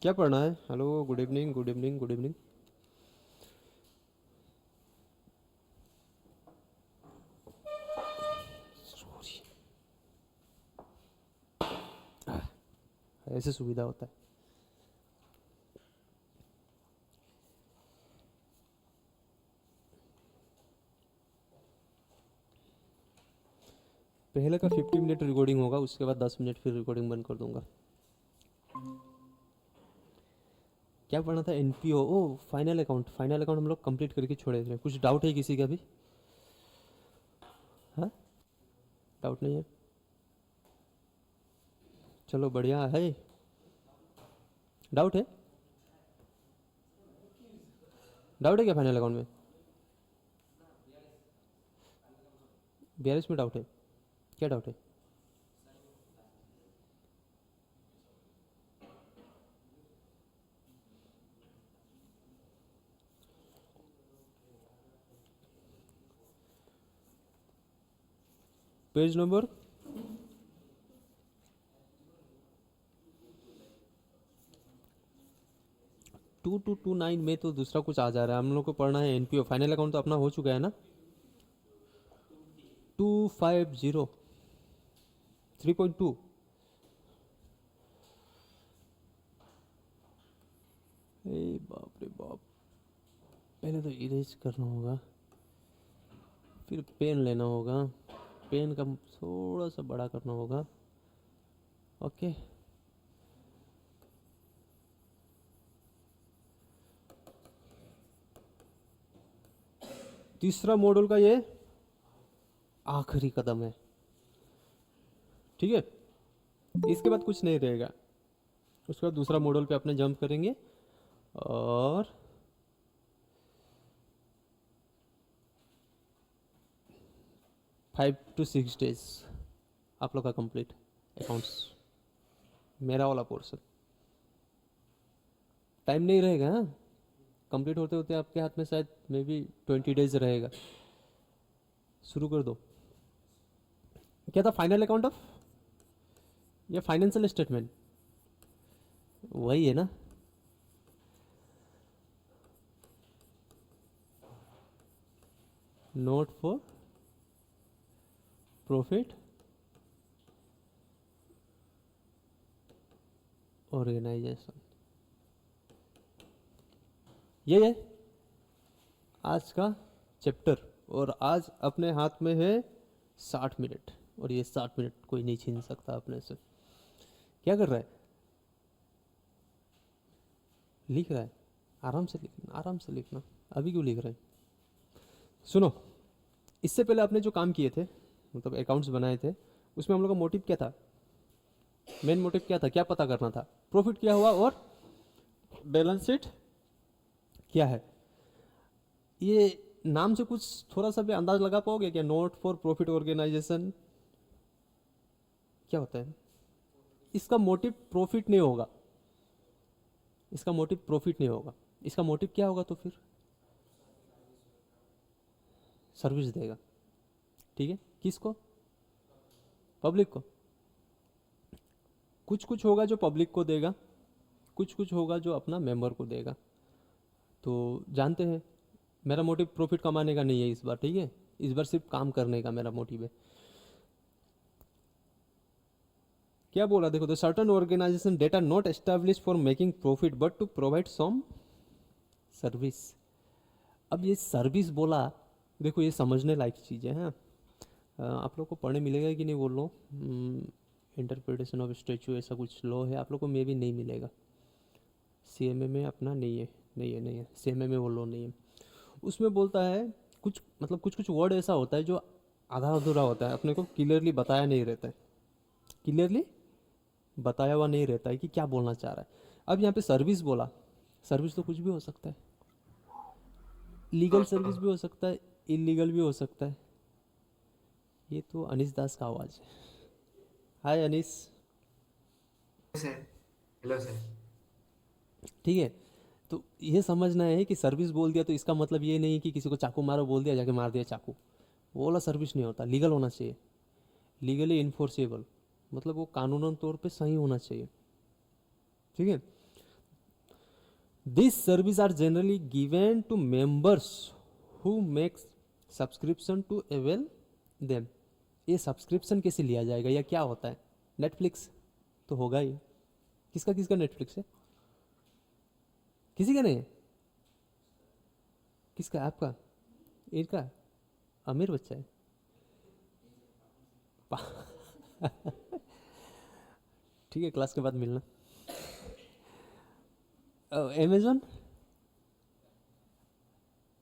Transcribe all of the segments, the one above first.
क्या पढ़ना है? Hello, good evening, good evening, good evening. ऐसे सुविधा होता है। पहले का 50 मिनट रिकॉर्डिंग होगा, उसके बाद 10 मिनट फिर रिकॉर्डिंग बंद कर दूंगा। क्या पढ़ना था? एनपीओ। ओ, फाइनल अकाउंट। फाइनल अकाउंट हम लोग कंप्लीट करके छोड़े थे। कुछ डाउट है किसी का भी? हाँ, डाउट नहीं है? चलो बढ़िया है। डाउट है? डाउट है क्या फाइनल अकाउंट में? 42 में डाउट है? क्या डाउट है? पेज नंबर 2229 में तो दूसरा कुछ आ जा रहा है। हम लोग को पढ़ना है एनपीओ। फाइनल अकाउंट तो अपना हो चुका है ना? 250 3.2। ए बाप रे बाप। पहले तो इरेज करना होगा, फिर पेन लेना होगा, पेन का थोड़ा सा बड़ा करना होगा। ओके। तीसरा मॉड्यूल का ये आखिरी कदम है, ठीक है? इसके बाद कुछ नहीं रहेगा। उसके बाद दूसरा मॉड्यूल पे अपने जंप करेंगे और 5 to 6 डेज आप लोग का कंप्लीट अकाउंट्स, मेरा वाला पोर्सन। टाइम नहीं रहेगा, हाँ। कंप्लीट होते होते आपके हाथ में शायद मे बी 20 डेज रहेगा। शुरू कर दो। क्या था? फाइनल अकाउंट ऑफ या फाइनेंशियल स्टेटमेंट? वही है ना? नोट फॉर प्रॉफिट ऑर्गेनाइजेशन, ये है आज का चैप्टर। और आज अपने हाथ में है 60 मिनट, और ये 60 मिनट कोई नहीं छीन सकता अपने से। क्या कर रहा है? लिख रहा है। आराम से लिखना, आराम से लिखना। अभी क्यों लिख रहे हैं? सुनो, इससे पहले आपने जो काम किए थे, मतलब अकाउंट्स बनाए थे, उसमें हम लोग का मोटिव क्या था? मेन मोटिव क्या था? क्या पता करना था? प्रॉफिट क्या हुआ और बैलेंस शीट क्या है। ये नाम से कुछ थोड़ा सा भी अंदाज लगा पाओगे क्या? नोट फॉर प्रॉफिट ऑर्गेनाइजेशन क्या होता है? इसका मोटिव प्रॉफिट नहीं होगा। इसका मोटिव प्रॉफिट नहीं होगा। इसका मोटिव क्या होगा तो फिर? सर्विस देगा। ठीक है, किसको? पब्लिक को। कुछ कुछ होगा जो पब्लिक को देगा, कुछ कुछ होगा जो अपना मेंबर को देगा। तो जानते हैं, मेरा मोटिव प्रॉफिट कमाने का नहीं है इस बार, ठीक है? इस बार सिर्फ काम करने का मेरा मोटिव है। क्या बोला देखो? The certain organisation data not establish for making profit but to provide some service. अब ये सर्विस बोला, देखो ये समझने लायक चीज़ है। आप लोग को पढ़ने मिलेगा कि नहीं बोल रहा हूँ। इंटरप्रिटेशन ऑफ स्टेचू ऐसा कुछ लॉ है, आप लोग को मे भी नहीं मिलेगा। सीएमए में अपना नहीं है, नहीं है, नहीं है। सीएमए में वो लॉ नहीं है। उसमें बोलता है कुछ, मतलब कुछ कुछ वर्ड ऐसा होता है जो आधा अधूरा होता है, अपने को क्लियरली बताया नहीं रहता है। क्लियरली बताया हुआ नहीं रहता है कि क्या बोलना चाह रहा है। अब यहाँ पे सर्विस बोला, सर्विस तो कुछ भी हो सकता है। लीगल सर्विस भी हो सकता है, इलीगल भी हो सकता है। ये तो अनीस दास का आवाज़ है। हाय अनीस। सर। Hello sir. ठीक है, तो ये समझना है कि सर्विस बोल दिया तो इसका मतलब ये नहीं कि किसी को चाकू मारो बोल दिया जाके मार दिया चाकू। वो वाला सर्विस नहीं होता। लीगल होना चाहिए, लीगली इन्फोर्सेबल, मतलब वो कानूनन तौर पे सही होना चाहिए। ठीक है? This service are generally given to members who makes subscription to avail them. ये सब्सक्रिप्शन कैसे लिया जाएगा या क्या होता है? नेटफ्लिक्स तो होगा ही। किसका किसका नेटफ्लिक्स है? किसी का नहीं है? किसका? आपका? इनका? अमीर बच्चा है। ठीक है, क्लास के बाद मिलना। अमेजन?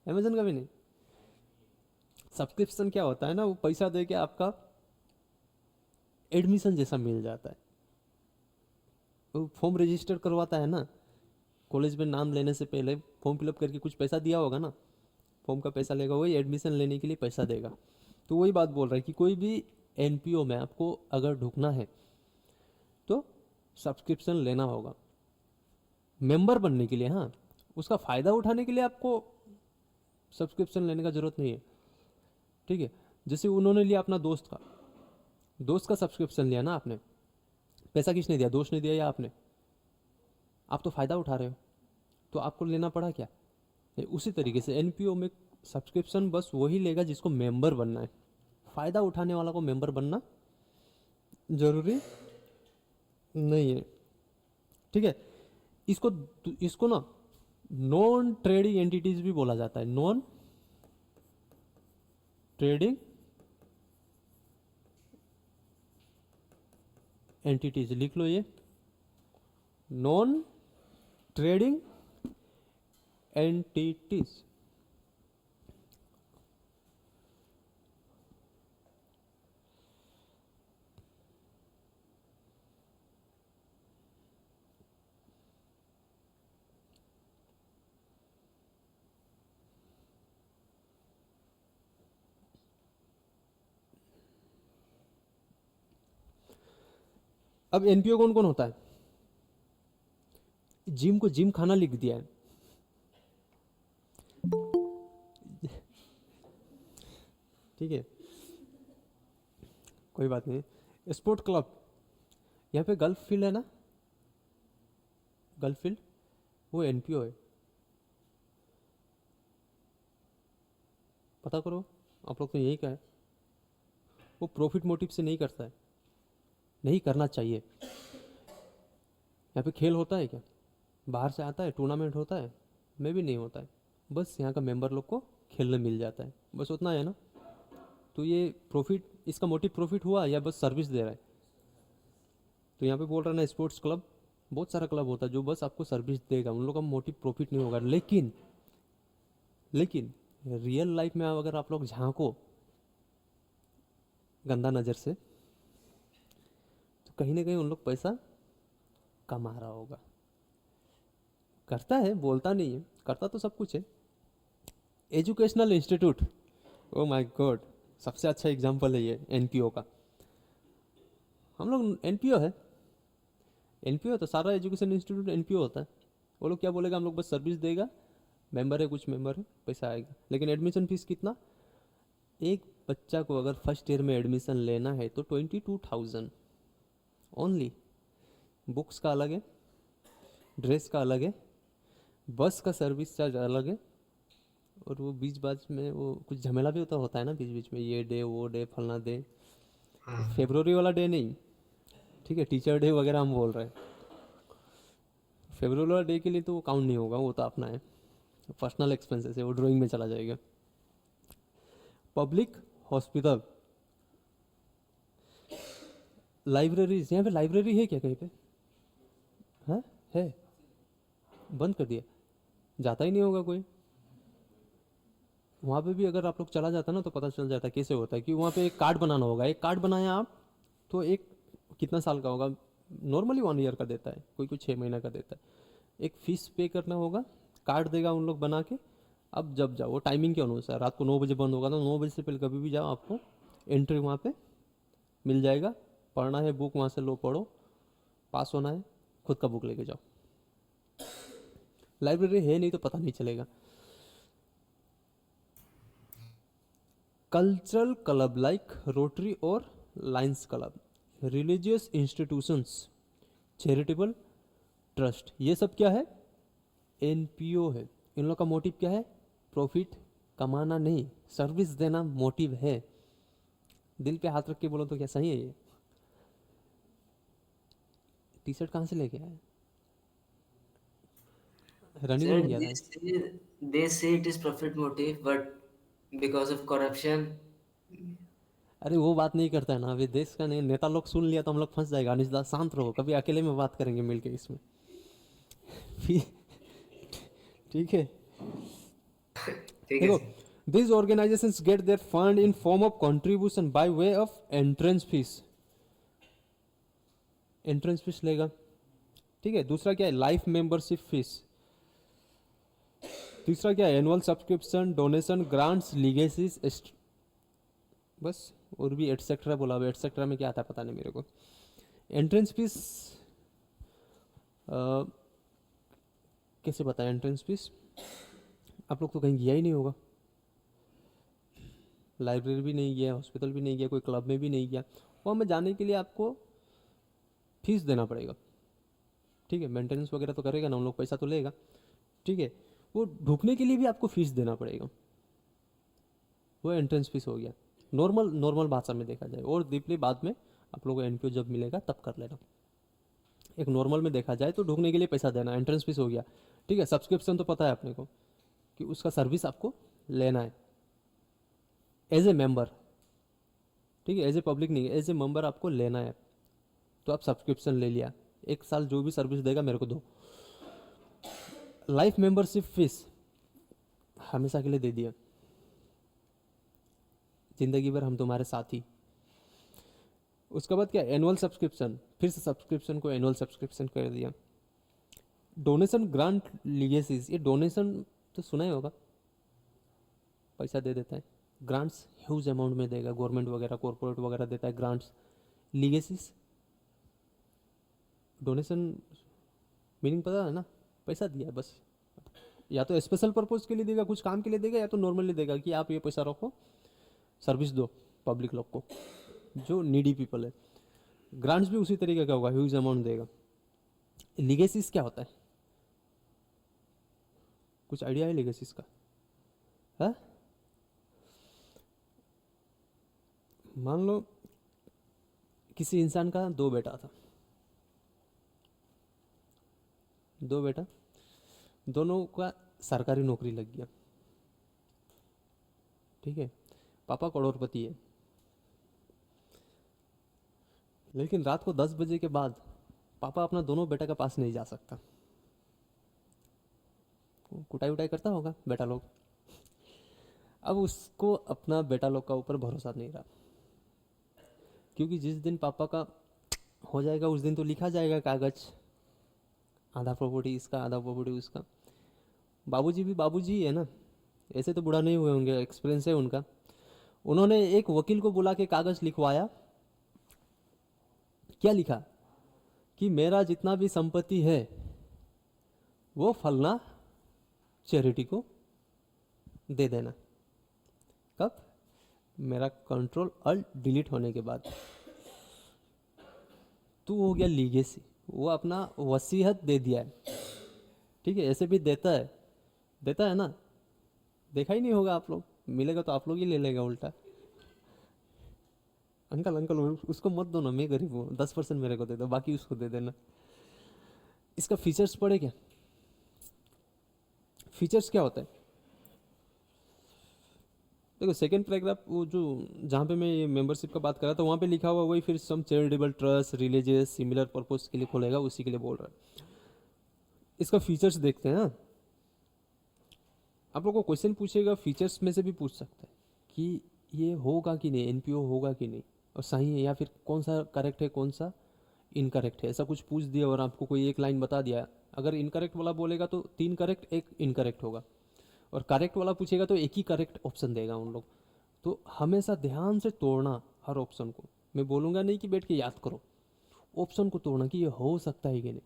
अमेजन का भी नहीं। सब्सक्रिप्शन क्या होता है ना, वो पैसा दे के आपका एडमिशन जैसा मिल जाता है। वो फॉर्म रजिस्टर करवाता है ना, कॉलेज में नाम लेने से पहले फॉर्म फिलअप करके कुछ पैसा दिया होगा ना, फॉर्म का पैसा लेगा, वही एडमिशन लेने के लिए पैसा देगा। तो वही बात बोल रहा है कि कोई भी एनपीओ में आपको अगर ढुकना है तो सब्सक्रिप्शन लेना होगा मेंबर बनने के लिए। हाँ, उसका फ़ायदा उठाने के लिए आपको सब्सक्रिप्शन लेने का ज़रूरत नहीं है। ठीक है, जैसे उन्होंने लिया अपना दोस्त का सब्सक्रिप्शन लिया ना आपने, पैसा किसने दिया? दोस्त ने दिया या आपने? आप तो फ़ायदा उठा रहे हो, तो आपको लेना पड़ा क्या? उसी तरीके से एनपीओ में सब्सक्रिप्शन बस वही लेगा जिसको मेंबर बनना है। फ़ायदा उठाने वाला को मेंबर बनना जरूरी नहीं है। ठीक है, इसको इसको ना नॉन ट्रेडिंग एंटिटीज भी बोला जाता है। नॉन ट्रेडिंग एंटिटीज लिख लो, ये नॉन ट्रेडिंग एंटिटीज। अब एनपीओ कौन कौन होता है? जिम को जिम खाना लिख दिया है। ठीक है, कोई बात नहीं। स्पोर्ट क्लब, यहाँ पे गल्फ फील्ड है ना, गल्फ फील्ड, वो एनपीओ है। पता करो, आप लोग तो यही कहा है। वो प्रॉफिट मोटिव से नहीं करता है, नहीं करना चाहिए। यहाँ पे खेल होता है क्या? बाहर से आता है, टूर्नामेंट होता है? में भी नहीं होता है। बस यहाँ का मेंबर लोग को खेलने मिल जाता है, बस उतना है ना। तो ये प्रॉफिट, इसका मोटिव प्रॉफिट हुआ या बस सर्विस दे रहा है? तो यहाँ पे बोल रहा है ना, स्पोर्ट्स क्लब, बहुत सारा क्लब होता है जो बस आपको सर्विस देगा, उन लोग का मोटिव प्रॉफिट नहीं होगा। लेकिन रियल लाइफ में अगर आप लोग झांको गंदा नज़र से, तो कहीं ना कहीं उन लोग पैसा कमा रहा होगा। करता है, बोलता नहीं है, करता तो सब कुछ है। Educational institute, oh my God, सबसे अच्छा एग्जाम्पल है ये एनपीओ का। हम लोग एनपीओ है, एनपीओ तो सारा एजुकेशन इंस्टीट्यूट एनपीओ होता है। वो लोग क्या बोलेगा? हम लोग बस सर्विस देगा, मेंबर है, कुछ मेंबर है, पैसा आएगा। लेकिन एडमिशन फीस कितना? एक बच्चा को अगर फर्स्ट ईयर में एडमिशन लेना है तो 22,000 ओनली। बुक्स का अलग है, ड्रेस का अलग है, बस का सर्विस चार्ज अलग है, और वो बीच बाज में वो कुछ झमेला भी होता है ना बीच बीच में, ये डे वो डे फलना डे, हाँ फेब्रुवरी वाला डे नहीं। ठीक है, टीचर डे वगैरह हम बोल रहे हैं। फेब्रुवरी वाला डे के लिए तो वो काउंट नहीं होगा, वो तो अपना है, पर्सनल एक्सपेंसेस है, वो ड्राइंग में चला जाएगा। पब्लिक हॉस्पिटल, लाइब्रेरीज, यहाँ पे लाइब्रेरी है क्या कहीं पे? हाँ है, बंद कर दिया, जाता ही नहीं होगा कोई। वहाँ पे भी अगर आप लोग चला जाता ना तो पता चल जाता कैसे होता है कि वहाँ पे एक कार्ड बनाना होगा। एक कार्ड बनाया आप तो एक कितना साल का होगा, नॉर्मली 1 ईयर का देता है, कोई कोई 6 महीना का देता है। एक फीस पे करना होगा, कार्ड देगा उन लोग बना के। अब जब जाओ, वो टाइमिंग के अनुसार, रात को 9 बजे बंद होगा तो 9 बजे से पहले कभी भी जाओ, आपको एंट्री वहाँ पे मिल जाएगा। पढ़ना है बुक वहाँ से लो, पढ़ो, पास होना है, खुद का बुक लेके जाओ। लाइब्रेरी है नहीं तो पता नहीं चलेगा। कल्चरल क्लब लाइक रोटरी और Lions club, religious institutions, charitable trust, ये सब क्या है? एनपीओ है, इन लोग का मोटिव क्या है? प्रॉफिट कमाना नहीं, सर्विस देना मोटिव है। दिल पे हाथ रख के बोलो तो क्या सही है ये? टी शर्ट कहाँ से लेके आए? रनिंग Sir, वनिंग गया था? they say it is profit motive, but because of corruption, अरे वो बात नहीं करता है ना, अभी देश का नहीं, नेता लोग सुन लिया तो हम लोग फंस जाएगा। अनिश दास शांत रहो, कभी अकेले में बात करेंगे मिलके इसमें। फिर ठीक है, ठीक है देखो, sir. these organizations get their fund in form of contribution by way of entrance fees। Entrance fees लेगा, ठीक है। दूसरा क्या है? Life membership fees. तीसरा क्या है? एनुअल सब्सक्रिप्शन, डोनेशन, ग्रांट्स, लीगेसीज, बस। और भी एटसेट्रा बोला, अब एटसेट्रा में क्या आता है पता नहीं मेरे को। एंट्रेंस फीस कैसे बताएं? एंट्रेंस फीस आप लोग तो कहीं गया ही नहीं होगा, लाइब्रेरी भी नहीं गया, हॉस्पिटल भी नहीं गया, कोई क्लब में भी नहीं गया, वहाँ में जाने के लिए आपको फीस देना पड़ेगा, ठीक है। मेंटेनेंस वगैरह तो करेगा ना उन लोग, पैसा तो लेगा, ठीक है। वो ढुकने के लिए भी आपको फीस देना पड़ेगा, वो एंट्रेंस फीस हो गया। नॉर्मल नॉर्मल भाषा में देखा जाए, और डीपली बाद में आप लोगों को एनपीओ जब मिलेगा तब कर लेना। एक नॉर्मल में देखा जाए तो ढुकने के लिए पैसा देना, एंट्रेंस फीस हो गया, ठीक है। सब्सक्रिप्शन तो पता है अपने को कि उसका सर्विस आपको लेना है एज ए मेंबर, ठीक है। एज ए पब्लिक नहीं, एज ए मेंबर आपको लेना है, तो आप सब्सक्रिप्शन ले लिया, एक साल जो भी सर्विस देगा मेरे को दो। लाइफ मेंबरशिप फीस हमेशा के लिए दे दिया, जिंदगी भर हम तुम्हारे साथी। उसके बाद क्या? एनुअल सब्सक्रिप्शन, फिर से सब्सक्रिप्शन को एनुअल सब्सक्रिप्शन कर दिया। डोनेशन, ग्रांट, लीगेसीज, ये डोनेशन तो सुना ही होगा, पैसा दे देता है। ग्रांट्स ह्यूज अमाउंट में देगा, गवर्नमेंट वगैरह कॉर्पोरेट वगैरह देता है ग्रांट्स। लीगेसीज, डोनेशन मीनिंग पता है ना, पैसा दिया है बस, या तो स्पेशल पर्पज के लिए देगा, कुछ काम के लिए देगा, या तो नॉर्मली देगा कि आप ये पैसा रखो, सर्विस दो पब्लिक लोग को, जो नीडी पीपल है। ग्रांट्स भी उसी तरीके का होगा, ह्यूज अमाउंट देगा। लीगेसीज क्या होता है? कुछ आइडिया है लीगेसीज का? है? मान लो किसी इंसान का दो बेटा था, दो बेटा, दोनों का सरकारी नौकरी लग गया, ठीक है। पापा करोड़पति है, लेकिन रात को 10 बजे के बाद पापा अपना दोनों बेटा के पास नहीं जा सकता, कुटाई उटाई करता होगा बेटा लोग। अब उसको अपना बेटा लोग का ऊपर भरोसा नहीं रहा, क्योंकि जिस दिन पापा का हो जाएगा उस दिन तो लिखा जाएगा कागज, आधा प्रॉपर्टी इसका, आधा प्रॉपर्टी उसका। बाबूजी भी बाबूजी है ना, ऐसे तो बूढ़ा नहीं हुए होंगे, एक्सपीरियंस है उनका। उन्होंने एक वकील को बुला के कागज लिखवाया। क्या लिखा? कि मेरा जितना भी संपत्ति है वो फलना चैरिटी को दे देना। कब? मेरा कंट्रोल अल्ट डिलीट होने के बाद। तो हो गया लीगेसी, वो अपना वसीयत दे दिया है, ठीक है। ऐसे भी देता है ना, देखा ही नहीं होगा आप लोग, मिलेगा तो आप लोग ही ले लेगा उल्टा। अंकल अंकल उसको मत दो ना, मैं गरीब हूँ, 10% मेरे को दे दो, बाकी उसको दे देना। इसका फीचर्स पढ़े क्या? फीचर्स क्या होता है? देखो सेकंड पैराग्राफ, वो जो जहाँ पे मैं ये मेंबरशिप का बात कर रहा था वहाँ पे लिखा हुआ वही, फिर some charitable trust, religious, similar purpose के लिए खोलेगा, उसी के लिए बोल रहा है। इसका फीचर्स देखते हैं। हाँ? आप लोग को क्वेश्चन पूछेगा, फीचर्स में से भी पूछ सकता है कि ये होगा कि नहीं, एनपीओ होगा कि नहीं, और सही है, या फिर कौन सा करेक्ट है कौन सा इनकरेक्ट है, ऐसा कुछ पूछ दिया और आपको कोई एक लाइन बता दिया। अगर इनकरेक्ट वाला बोलेगा तो 3 करेक्ट 1 इनकरेक्ट होगा, और करेक्ट वाला पूछेगा तो एक ही करेक्ट ऑप्शन देगा उन लोग। तो हमेशा ध्यान से तोड़ना हर ऑप्शन को। मैं बोलूँगा नहीं कि बैठ के याद करो, ऑप्शन को तोड़ना कि ये हो सकता है कि नहीं,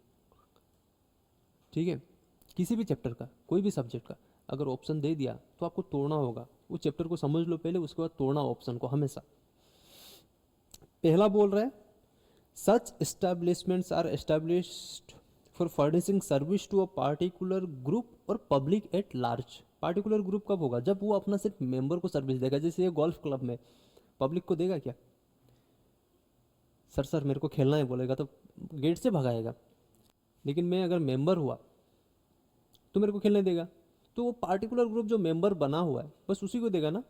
ठीक है। किसी भी चैप्टर का, कोई भी सब्जेक्ट का अगर ऑप्शन दे दिया तो आपको तोड़ना होगा। वो चैप्टर को समझ लो पहले, उसके बाद तोड़ना ऑप्शन को हमेशा। पहला बोल रहा है, such establishments are established for furnishing service to a particular group और public at large. Particular group कब होगा? जब वो अपना सिर्फ मेंबर को सर्विस देगा। जैसे ये गोल्फ क्लब में पब्लिक को देगा क्या? सर मेरे को खेलना है बोलेगा तो गेट से भगाएगा। लेकिन मैं अगर मेंबर हुआ तो मेरे को खेलने देगा। तो वो पार्टिकुलर ग्रुप जो मेंबर बना हुआ है बस उसी को देगा ना।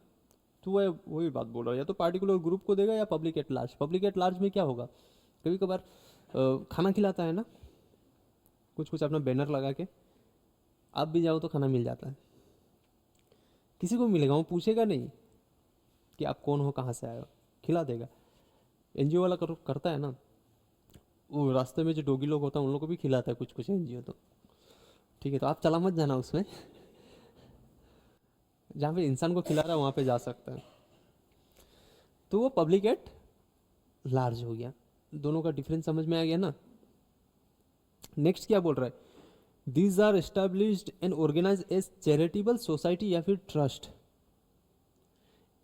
तो वह वही बात बोल रहा है, या तो पार्टिकुलर ग्रुप को देगा या public at large. Public at large में क्या होगा? कभी कभार खाना खिलाता है ना, कुछ कुछ अपना बैनर लगा के, आप भी जाओ तो खाना मिल जाता है। किसी को मिलेगा, वो पूछेगा नहीं कि आप कौन हो, कहाँ से आए हो, खिला देगा। एनजीओ वाला करता है ना, वो रास्ते में जो डोगी लोग होता है उन लोगों को भी खिलाता है कुछ कुछ एनजीओ तो। ठीक है, तो आप चला मत जाना उसमें। जहाँ पे इंसान को खिला रहा है वहाँ पे जा सकता है। तो वो पब्लिक एट लार्ज हो गया। दोनों का डिफरेंस समझ में आ गया ना। नेक्स्ट क्या बोल रहा है? These are established and organise as charitable society या फिर trust,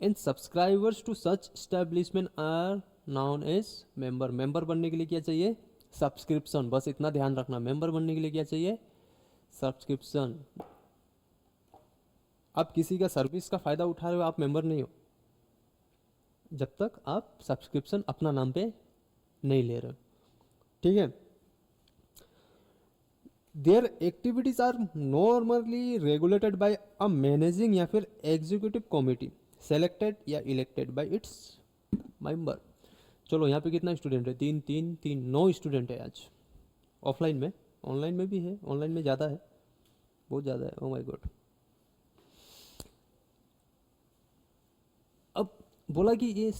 and subscribers to such establishment are known as member. Member बनने के लिए क्या चाहिए? सब्सक्रिप्शन। बस इतना ध्यान रखना, मेंबर बनने के लिए क्या चाहिए? सब्सक्रिप्शन। आप किसी का सर्विस का फायदा उठा रहे हो, आप मेंबर नहीं हो जब तक आप सब्सक्रिप्शन अपना नाम पे नहीं ले रहे हो। ठीक है। Their activities are normally regulated by a managing या फिर executive committee selected or elected by its member. चलो यहाँ पे कितना स्टूडेंट है? तीन तीन तीन, 9 स्टूडेंट है आज ऑफलाइन में। ऑनलाइन में भी है, ऑनलाइन में ज़्यादा है, बहुत ज़्यादा है। Oh my God. अब बोला कि ये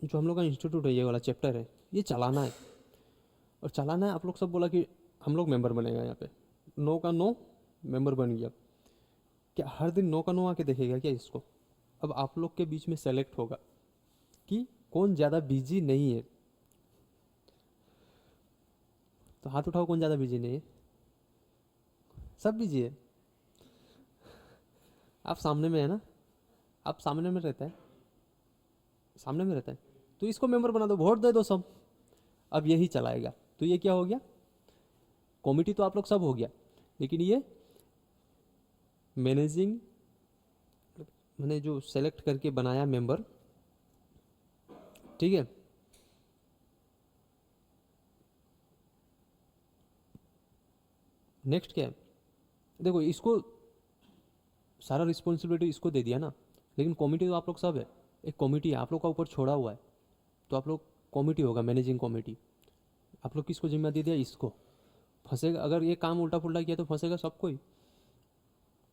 जो हम लोग का इंस्टीट्यूट है, ये वाला चैप्टर है, ये चलाना है। और चलाना है, आप लोग सब बोला कि हम लोग मेंबर बनेगा। यहाँ पे 9 का 9 मेंबर बन गया। क्या हर दिन 9 का 9 आके देखेगा क्या इसको? अब आप लोग के बीच में सेलेक्ट होगा कि कौन ज़्यादा बिजी नहीं है। तो हाथ उठाओ, कौन ज़्यादा बिजी नहीं है? सब बिजी है। आप सामने में है ना, आप सामने में रहता है, सामने में रहता है, तो इसको मेंबर बना दो, वोट दे दो सब। अब यही चलाएगा। तो ये क्या हो गया? कमिटी तो आप लोग सब हो गया, लेकिन ये मैनेजिंग मैंने जो सेलेक्ट करके बनाया मेंबर, ठीक है, नेक्स्ट क्या है? देखो, इसको सारा रिस्पॉन्सिबिलिटी इसको दे दिया ना, लेकिन कमिटी तो आप लोग सब है। एक कमिटी है आप लोग का ऊपर छोड़ा हुआ है, तो आप लोग कमिटी होगा, मैनेजिंग कमिटी। आप लोग किसको जिम्मा दे दिया? इसको। फंसेगा अगर ये काम उल्टा पुल्टा किया तो फंसेगा सबको ही,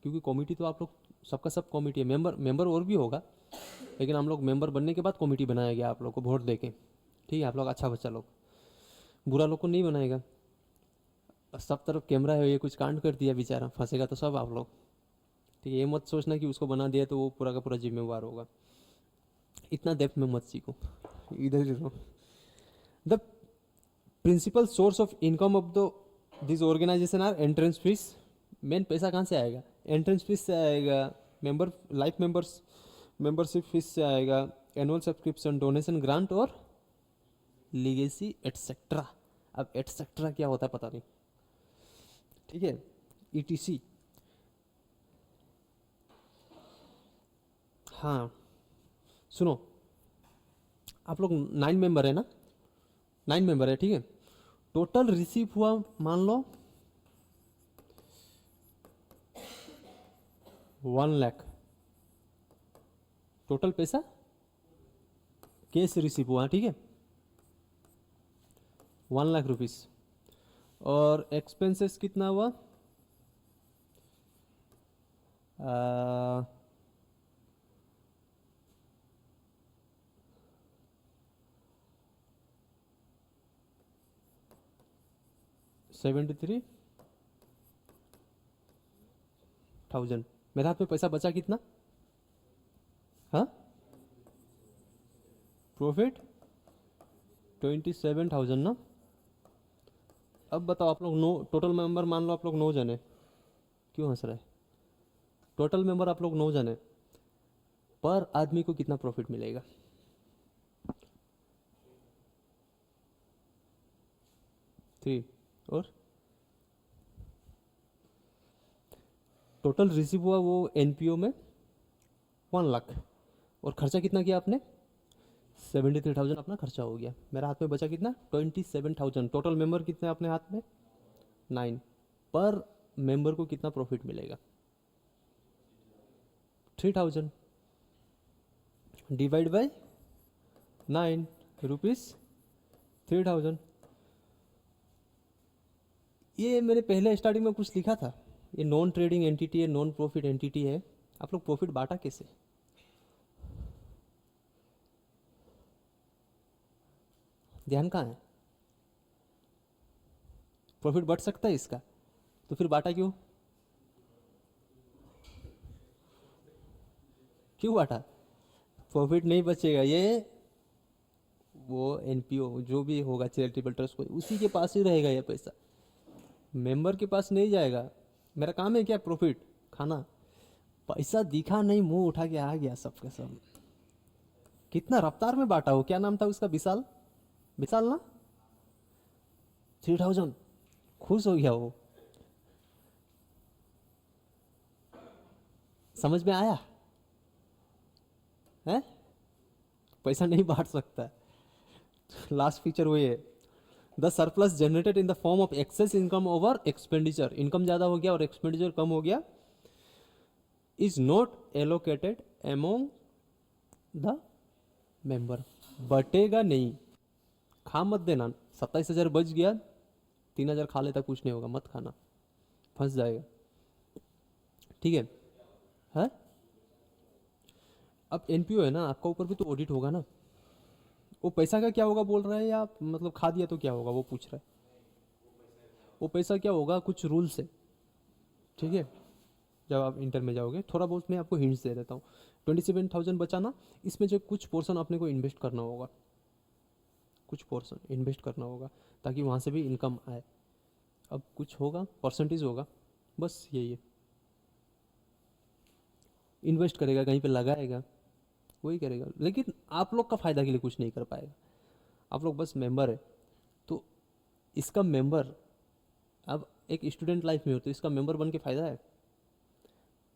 क्योंकि कमिटी तो आप लोग सबका सब कमिटी है। मेंबर मेंबर और भी होगा, लेकिन हम लोग मेंबर बनने के बाद कमिटी बनाया गया आप लोग को वोट दे के। ठीक है, आप लोग अच्छा बच्चा लोग, बुरा लोग को नहीं बनाएगा। सब तरफ कैमरा है, ये कुछ कांड कर दिया बेचारा, फंसेगा तो सब आप लोग। ठीक है, ये मत सोचना कि उसको बना दिया तो वो पूरा का पूरा जिम्मेवार होगा। इतना डेप्थ में मत सीखो, इधर ही रहो। The principal source of income of the this organisation are entrance fees. Main पैसा कहाँ से आएगा? एंट्रेंस फीस से आएगा, member life members membership fees से आएगा, एनुअल सब्सक्रिप्शन, डोनेशन, ग्रांट और लीगेसी एटसेट्रा। अब एटसेट्रा क्या होता है पता नहीं। ठीक है, ईटीसी। हाँ सुनो, आप लोग 9 मेंबर है ना, 9 मेंबर है, ठीक है। टोटल रिसीव हुआ मान लो 1 लाख। टोटल पैसा कैश रिसीव हुआ, ठीक है, 1 लाख रुपीस। और एक्सपेंसेस कितना हुआ? 73,000। मेरे हाथ में पैसा बचा कितना? हाँ, प्रॉफिट 27,000 ना। अब बताओ, आप लोग 9 टोटल मेंबर मान लो, आप लोग 9 जने। क्यों हंस रहे? टोटल मेंबर आप लोग 9 जने, पर आदमी को कितना प्रॉफिट मिलेगा? 3 और टोटल रिसीव हुआ वो एनपीओ में 1 लाख, और खर्चा कितना किया आपने? 73,000 अपना खर्चा हो गया। मेरा हाथ में बचा कितना? 27,000। टोटल मेंबर कितने अपने हाथ में? 9। पर मेंबर को कितना प्रॉफिट मिलेगा? 3,000 डिवाइड बाय 9 रुपीज़ 3,000। ये मैंने पहले स्टार्टिंग में कुछ लिखा था, ये नॉन ट्रेडिंग एंटिटी है, नॉन प्रॉफिट एंटिटी है। आप लोग प्रॉफिट बांटा कैसे? ध्यान कहाँ है? प्रॉफिट बढ़ सकता है इसका, तो फिर बांटा क्यों? क्यों बांटा? प्रॉफिट नहीं बचेगा, ये वो एनपीओ जो भी होगा चैरिटेबल ट्रस्ट को, उसी के पास ही रहेगा ये पैसा, मेंबर के पास नहीं जाएगा। मेरा काम है क्या? प्रॉफिट खाना। पैसा दिखा नहीं, मुंह उठा के आ गया सबके सब। कितना रफ्तार में बांटा हो। क्या नाम था उसका? विशाल, विशाल ना? 3,000 खुश हो गया वो। समझ में आया है? पैसा नहीं बांट सकता। लास्ट फीचर वही है, the surplus generated in the form of excess income over expenditure. Income ज़्यादा हो गया और एक्सपेंडिचर कम हो गया, is not allocated among the member. बटेगा नहीं। खा मत देना। 27,000 बच गया, 3,000 खा लेता, कुछ नहीं होगा, मत खाना, फंस जाएगा। ठीक है? अब एनपीओ है ना, आपका ऊपर भी तो ऑडिट होगा ना। वो पैसा का क्या होगा बोल रहा है, या मतलब खा दिया तो क्या होगा वो पूछ रहा है। वो पैसा क्या होगा, कुछ रूल्स है। ठीक है, जब आप इंटर में जाओगे थोड़ा बहुत मैं आपको हिंट्स दे देता हूँ। 27,000 बचाना, इसमें जो कुछ पोर्शन अपने को इन्वेस्ट करना होगा, कुछ पोर्शन इन्वेस्ट करना होगा ताकि वहाँ से भी इनकम आए। अब कुछ होगा, परसेंटेज होगा, बस यही है। इन्वेस्ट करेगा, कहीं पे लगाएगा, वही करेगा, लेकिन आप लोग का फ़ायदा के लिए कुछ नहीं कर पाएगा। आप लोग बस मेंबर है। तो इसका मेंबर, अब एक स्टूडेंट लाइफ में हो तो इसका मेंबर बन के फ़ायदा है।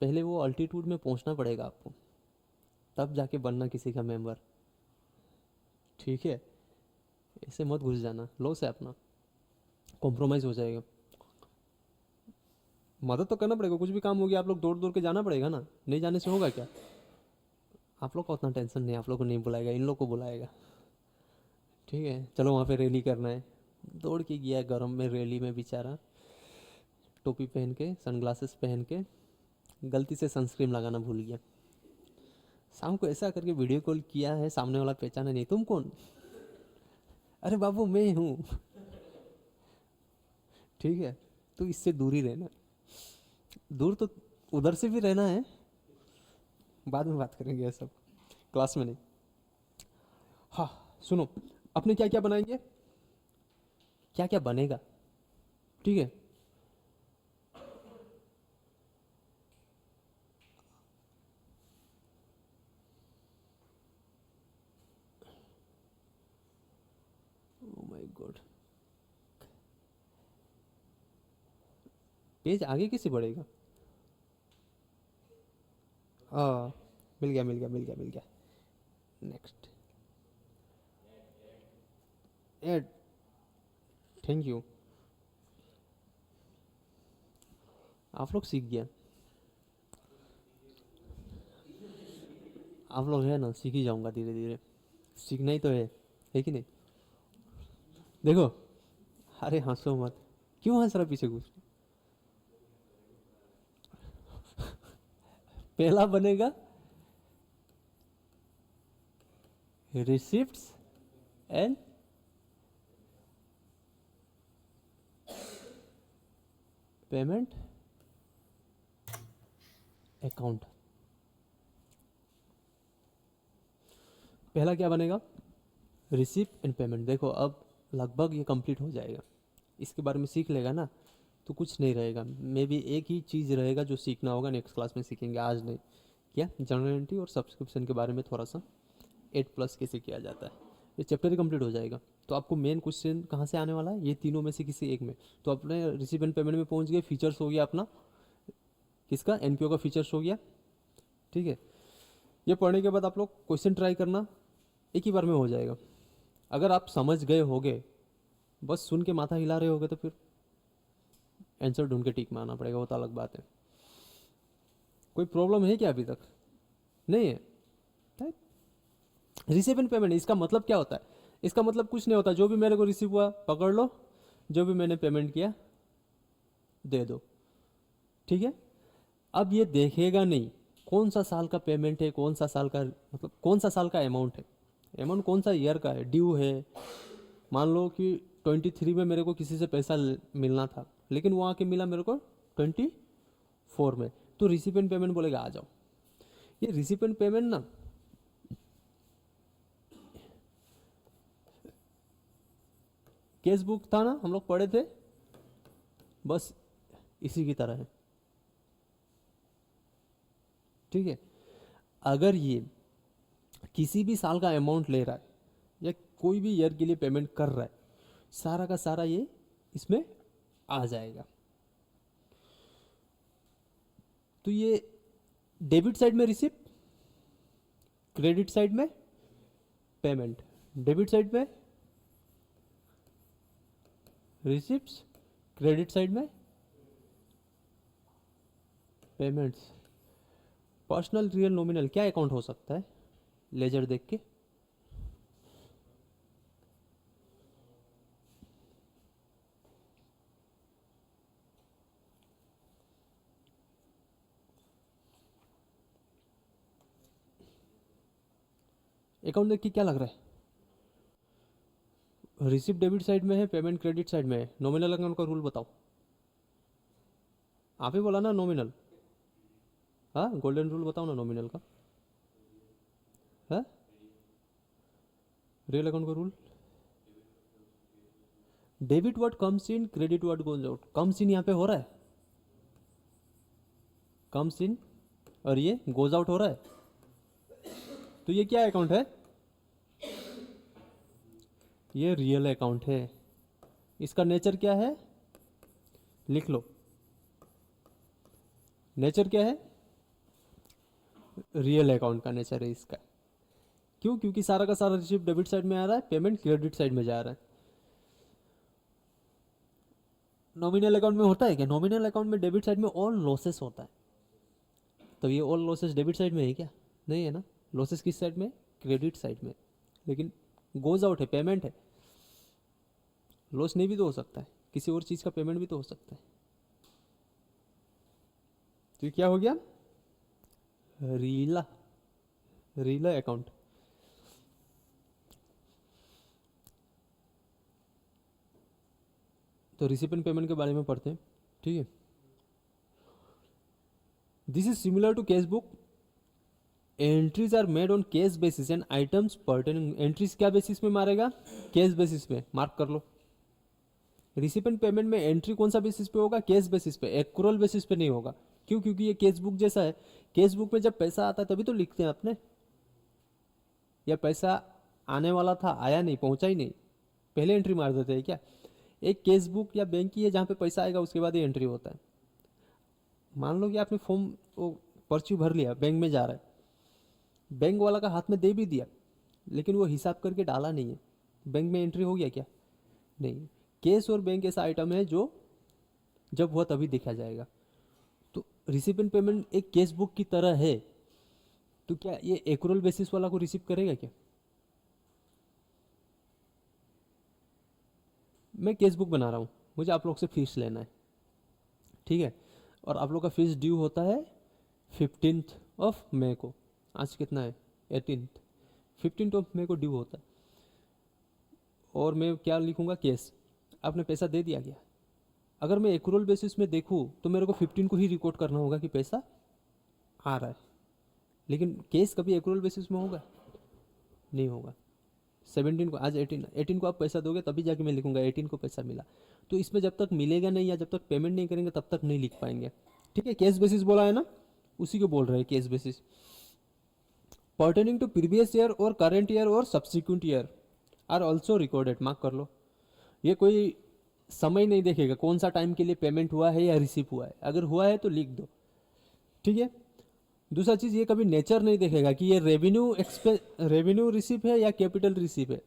पहले वो अल्टीट्यूड में पहुंचना पड़ेगा आपको, तब जाके बनना किसी का मेंबर। ठीक है, ऐसे मत घुस जाना, लॉस है अपना, कॉम्प्रोमाइज़ हो जाएगा। मदद तो करना पड़ेगा, कुछ भी काम हो गया आप लोग दौड़ दौड़ के जाना पड़ेगा ना, नहीं जाने से होगा क्या? आप लोग का उतना टेंशन नहीं, आप लोग को नहीं बुलाएगा, इन लोग को बुलाएगा। ठीक है, चलो वहाँ पे रैली करना है, दौड़ के गया गर्म में रैली में बेचारा, टोपी पहन के, सनग्लासेस पहन के, गलती से सनस्क्रीन लगाना भूल गया। शाम को ऐसा करके वीडियो कॉल किया है, सामने वाला पहचाना नहीं, तुम कौन? अरे बाबू मैं हूँ। ठीक है, तो इससे दूर ही रहना। दूर तो उधर से भी रहना है, बाद में बात करेंगे ये सब, क्लास में नहीं। हाँ सुनो, अपने क्या क्या बनाएंगे, क्या क्या बनेगा? ठीक है, ओ माय गॉड, पेज आगे कैसे बढ़ेगा? हाँ, मिल गया मिल गया मिल गया मिल गया। नेक्स्ट, एड, थैंक यू। आप लोग सीख गया, आप लोग है ना, सीख ही जाऊंगा धीरे धीरे, सीखना ही तो है कि नहीं? देखो, अरे हंसो मत, क्यों हंस रहा पीछे कुछ? पहला बनेगा रिसिप्ट्स एंड पेमेंट अकाउंट। पहला क्या बनेगा? Receipt and payment. देखो अब लगभग ये कंप्लीट हो जाएगा, इसके बारे में सीख लेगा ना तो कुछ नहीं रहेगा। मे बी एक ही चीज़ रहेगा जो सीखना होगा, नेक्स्ट क्लास में सीखेंगे, आज नहीं। क्या? जनरल एंट्री और सब्सक्रिप्शन के बारे में थोड़ा सा, 8+ कैसे किया जाता है, ये चैप्टर ही कंप्लीट हो जाएगा। तो आपको मेन क्वेश्चन कहाँ से आने वाला है? ये तीनों में से किसी एक में। तो अपने रिसीव एंड पेमेंट में पहुँच गए, फीचर्स हो गया अपना किसका, एनपीओ का फीचर शो किया। ठीक है, ये पढ़ने के बाद आप लोग क्वेश्चन ट्राई करना, एक ही बार में हो जाएगा। अगर आप समझ गए होगे, बस सुन के माथा हिला रहे होगे, तो फिर आंसर ढूंढ के टिक मारना पड़ेगा, वो तो अलग बात है। कोई प्रॉब्लम है क्या अभी तक? नहीं है। रिसीव एंड पेमेंट, इसका मतलब क्या होता है? इसका मतलब कुछ नहीं होता, जो भी मेरे को रिसीव हुआ पकड़ लो, जो भी मैंने पेमेंट किया दे दो। ठीक है, अब ये देखेगा नहीं कौन सा साल का पेमेंट है, कौन सा साल का, मतलब कौन सा साल का अमाउंट है, अमाउंट कौन सा ईयर का है, ड्यू है। मान लो कि 23 में मेरे को किसी से पैसा मिलना था, लेकिन वो आके मिला मेरे को 24 में, तो रिसीव एंड पेमेंट बोलेगा आ जाओ। ये रिसीव एंड पेमेंट ना केस बुक था ना, हम लोग पढ़े थे, बस इसी की तरह है। ठीक है, अगर ये किसी भी साल का अमाउंट ले रहा है या कोई भी ईयर के लिए पेमेंट कर रहा है, सारा का सारा ये इसमें आ जाएगा। तो ये डेबिट साइड में रिसिप्ट, क्रेडिट साइड में पेमेंट, डेबिट साइड में रिसिप्ट्स, क्रेडिट साइड में पेमेंट्स। पर्सनल, रियल, नॉमिनल क्या अकाउंट हो सकता है? लेजर देख के अकाउंट देख के क्या लग रहा है? रिसिप्ट डेबिट साइड में है, पेमेंट क्रेडिट साइड में है। नॉमिनल अकाउंट का रूल बताओ। आप ही बोला ना नॉमिनल। हाँ, गोल्डन रूल बताओ ना नॉमिनल का। हाँ, रियल अकाउंट का rule. Debit word comes in, credit word goes out. Comes in यहाँ पे हो रहा है, कम्स इन, और ये गोज आउट हो रहा है। तो ये क्या अकाउंट है? ये रियल अकाउंट है। इसका नेचर क्या है? लिख लो, नेचर क्या है? रियल अकाउंट का नेचर है इसका। क्यों? क्योंकि सारा का सारा रिसीप्ट डेबिट साइड में आ रहा है, पेमेंट क्रेडिट साइड में जा रहा है। नॉमिनल अकाउंट में होता है क्या? नॉमिनल अकाउंट में डेबिट साइड में ऑल लॉसेस होता है, तो ये ऑल लॉसेस डेबिट साइड में है क्या? नहीं है ना। लॉसेस किस साइड में? क्रेडिट साइड में। लेकिन गोज आउट है, पेमेंट है। लॉस नहीं भी तो हो सकता है, किसी और चीज़ का पेमेंट भी तो हो सकता है। तो ये क्या हो गया? रीला, रीला अकाउंट। तो रिसिपेंट पेमेंट के बारे में पढ़ते हैं। ठीक है, this is similar to cash book. Entries are made on cash basis and items pertaining. Entries क्या बेसिस में मारेगा? केस बेसिस पे। मार्क कर लो। रिसिपेंट पेमेंट में एंट्री कौन सा बेसिस पे होगा? केस बेसिस पे, एक्रूअल बेसिस पे नहीं होगा। क्यों? क्योंकि ये केस बुक जैसा है। केस बुक में जब पैसा आता है तभी तो लिखते हैं अपने, या पैसा आने वाला था, आया नहीं, पहुंचा ही नहीं, पहले एंट्री मार देते हैं क्या? एक केस बुक या बैंक की है जहाँ पे पैसा आएगा उसके बाद ही एंट्री होता है। मान लो कि आपने फॉर्म, वो पर्ची भर लिया, बैंक में जा रहा है, बैंक वाला का हाथ में दे भी दिया, लेकिन वो हिसाब करके डाला नहीं है, बैंक में एंट्री हो गया क्या? नहीं। केस और बैंक ऐसा आइटम है जो जब हुआ तभी देखा जाएगा। तो रिसिपेंट पेमेंट एक केस बुक की तरह है। तो क्या ये एक्रूअल बेसिस वाला को रिसीव करेगा क्या? मैं केस बुक बना रहा हूँ, मुझे आप लोग से फीस लेना है, ठीक है, और आप लोग का फीस ड्यू होता है 15th ऑफ मई को। आज कितना है? 18th। 15th ऑफ मई को ड्यू होता है। और मैं क्या लिखूंगा? केस। आपने पैसा दे दिया क्या? अगर मैं एक्रूअल बेसिस में देखूँ तो मेरे को 15 को ही रिकॉर्ड करना होगा कि पैसा आ रहा है, लेकिन केस कभी एक्रूअल बेसिस में होगा? नहीं होगा। 17 को, आज 18 को आप पैसा दोगे तभी जाके मैं लिखूंगा 18 को पैसा मिला। तो इसमें जब तक मिलेगा नहीं या जब तक पेमेंट नहीं करेंगे तब तक नहीं लिख पाएंगे। ठीक है, केस बेसिस बोला है ना, उसी को बोल रहे हैं cash basis. Pertaining to previous year और करेंट ईयर और subsequent year are also recorded. Mark कर लो। ये कोई समय नहीं देखेगा कौन सा टाइम के लिए पेमेंट हुआ है या रिसीव हुआ है। अगर हुआ है तो लिख दो, ठीक है। दूसरा चीज़, ये कभी नेचर नहीं देखेगा कि ये रेवेन्यू रिसीप है या कैपिटल रिसीप है,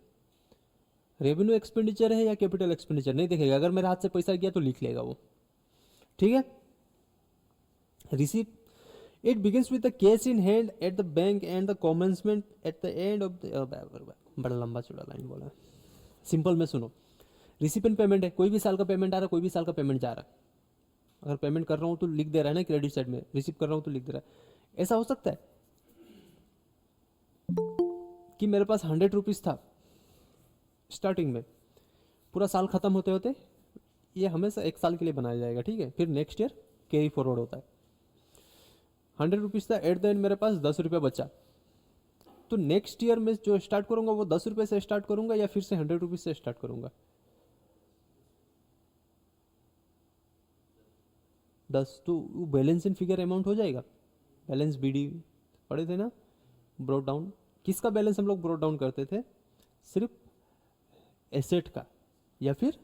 रेवेन्यू एक्सपेंडिचर है या कैपिटल एक्सपेंडिचर, नहीं देखेगा। अगर मेरे हाथ से पैसा गया तो लिख लेगा वो, ठीक है। Receipt, it begins with the cash in hand at the bank and the कॉमेंसमेंट at the end of the, बड़ा लंबा चौड़ा लाइन बोला, सिंपल में सुनो। रिसिपेंट पेमेंट है, कोई भी साल का पेमेंट आ रहा है, कोई भी साल का पेमेंट जा रहा है। अगर पेमेंट कर रहा हूँ तो लिख दे रहा है ना क्रेडिट साइड में, रिसीव कर रहा हूँ तो लिख दे रहा है। ऐसा हो सकता है कि मेरे पास 100 रुपीज़ था स्टार्टिंग में, पूरा साल खत्म होते होते ये हमेशा 1 साल के लिए बनाया जाएगा, ठीक है। फिर नेक्स्ट ईयर कैरी फॉरवर्ड होता है। 100 रुपीज़ था, एट द एंड मेरे पास 10 रुपये बचा, तो नेक्स्ट ईयर में जो स्टार्ट करूंगा वो 10 रुपये से स्टार्ट करूंगा या फिर से 100 रुपीज़ से स्टार्ट करूंगा? 10, तो वो बैलेंस इन फिगर अमाउंट हो जाएगा। बैलेंस बीडी पढ़े थे ना, ब्रोट डाउन। किसका बैलेंस हम लोग ब्रोट डाउन करते थे? सिर्फ एसेट का या फिर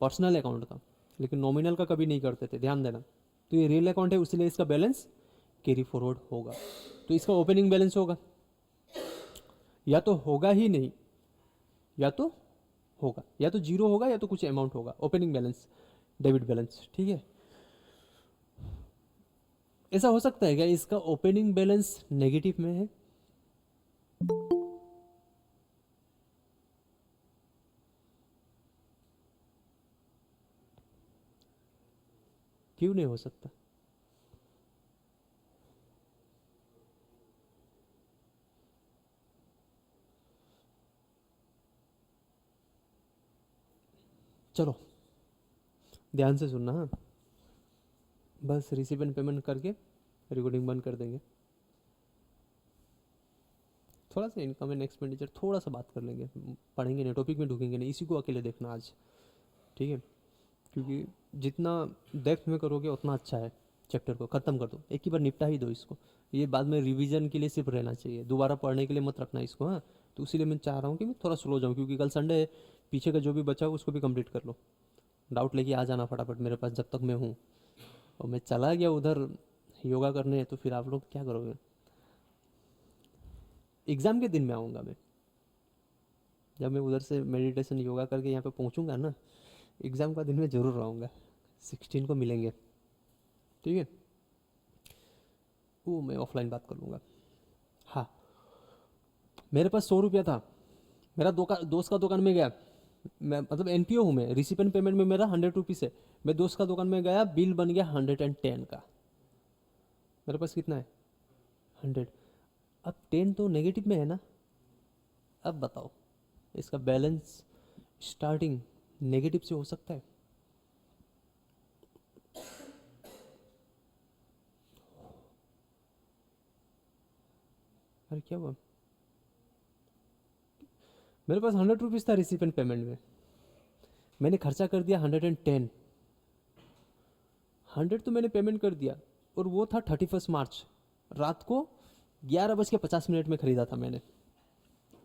पर्सनल अकाउंट का, लेकिन नॉमिनल का कभी नहीं करते थे, ध्यान देना। तो ये रियल अकाउंट है, इसलिए इसका बैलेंस कैरी फॉरवर्ड होगा। तो इसका ओपनिंग बैलेंस होगा, या तो होगा ही नहीं, या तो होगा, या तो जीरो होगा या तो कुछ अमाउंट होगा। ओपनिंग बैलेंस, डेबिट बैलेंस, ठीक है। ऐसा हो सकता है क्या इसका ओपनिंग बैलेंस नेगेटिव में है? क्यों नहीं हो सकता? चलो ध्यान से सुनना, हाँ। बस रिसीव एंड पेमेंट करके रिकॉर्डिंग बंद कर देंगे। थोड़ा सा इनकम एंड एक्सपेंडिचर थोड़ा सा बात कर लेंगे, पढ़ेंगे नहीं, टॉपिक में ढूकेंगे नहीं, इसी को अकेले देखना आज, ठीक है। क्योंकि जितना डेप्थ में करोगे उतना अच्छा है। चैप्टर को ख़त्म कर दो, एक ही बार निपटा ही दो इसको। ये बाद में रिवीजन के लिए सिर्फ रहना चाहिए, दोबारा पढ़ने के लिए मत रखना इसको, हाँ। तो इसीलिए मैं चाह रहा हूँ कि मैं थोड़ा स्लो जाऊँ, क्योंकि कल संडे है, पीछे का जो भी बचा हो उसको भी कंप्लीट कर लो। डाउट लेके आ जाना फटाफट मेरे पास जब तक मैं हूँ। और मैं चला गया उधर योगा करने, तो फिर आप लोग क्या करोगे? एग्ज़ाम के दिन में आऊँगा मैं, जब मैं उधर से मेडिटेशन योगा करके यहाँ पे पहुँचूँगा ना, एग्ज़ाम का दिन में ज़रूर आऊँगा। 16 को मिलेंगे, ठीक है। वो मैं ऑफलाइन बात कर लूँगा। हाँ, मेरे पास 100 रुपया था, मेरा दोस्त का दुकान में गया, मैं मतलब एनपीओ हूँ मैं, रिसिपेंट पेमेंट में मेरा 100 रुपीज़ है। मैं दोस्त का दुकान में गया, बिल बन गया 110 का। मेरे पास कितना है? 100। अब 10 तो नेगेटिव में है ना। अब बताओ इसका बैलेंस स्टार्टिंग नेगेटिव से हो सकता है? अरे क्या हुआ? मेरे पास 100 रुपीज़ था रिसिपेंट पेमेंट में, मैंने खर्चा कर दिया 110। 100 तो मैंने पेमेंट कर दिया, और वो था 31 मार्च रात को 11:50 में खरीदा था मैंने,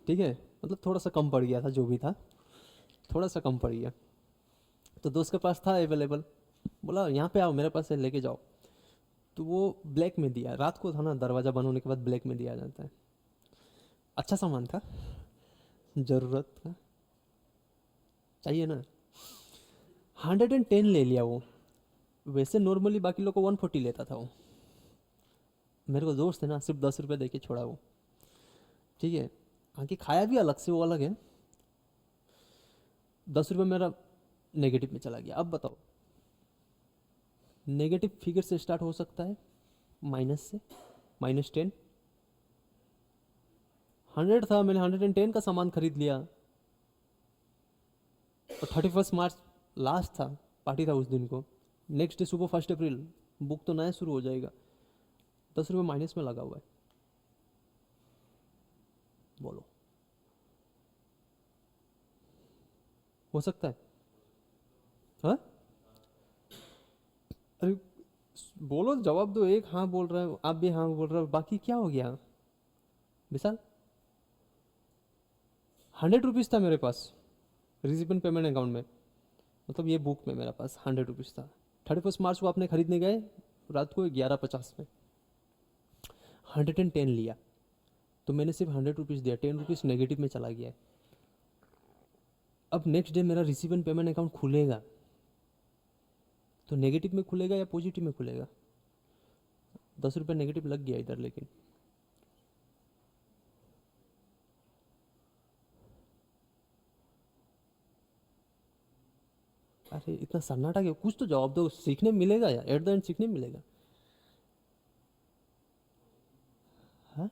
ठीक है। मतलब थोड़ा सा कम पड़ गया था, जो भी था थोड़ा सा कम पड़ गया। तो दोस्त के पास था अवेलेबल, बोला यहाँ पे आओ मेरे पास से लेके जाओ। तो वो ब्लैक में दिया, रात को था ना, दरवाज़ा बंद होने के बाद ब्लैक में दिया जाता है। अच्छा सामान था, ज़रूरत का चाहिए ना। 110 ले लिया वो। वैसे नॉर्मली बाकी लोग को 140 लेता था वो, मेरे को दोस्त है ना, सिर्फ 10 रुपये दे के छोड़ा वो, ठीक है। आके खाया भी अलग से, वो अलग है। 10 रुपये मेरा नेगेटिव में चला गया। अब बताओ, नेगेटिव फिगर से स्टार्ट हो सकता है, माइनस से, -10। 100 था, मैंने 110 का सामान खरीद लिया, और 31 मार्च लास्ट था, पार्टी था उस दिन को। नेक्स्ट डे सुबह 1 अप्रैल बुक तो नया शुरू हो जाएगा, 10 रुपये माइनस में लगा हुआ है। बोलो, हो सकता है? हाँ, अरे बोलो, जवाब दो। एक हाँ बोल रहा है, आप भी हाँ बोल रहे हो, बाकी क्या हो गया? विशाल, 100 रुपीज़ था मेरे पास रिसिपेंट पेमेंट अकाउंट में, मतलब ये बुक में मेरे पास 100 रुपीज़ था। 31 मार्च को आपने खरीदने गए, रात को 11:50 में 110 लिया, तो मैंने सिर्फ 100 रुपीज़ दिया, 10 रुपीज़ नेगेटिव में चला गया है। अब नेक्स्ट डे मेरा रिसीव एंड पेमेंट अकाउंट खुलेगा तो नेगेटिव में खुलेगा या पॉजिटिव में खुलेगा? 10 रुपये नेगेटिव लग गया इधर, लेकिन अरे इतना सन्नाटा क्यों? कुछ तो जवाब दो, सीखने मिलेगा या एट द एंड सीखने मिलेगा। हाँ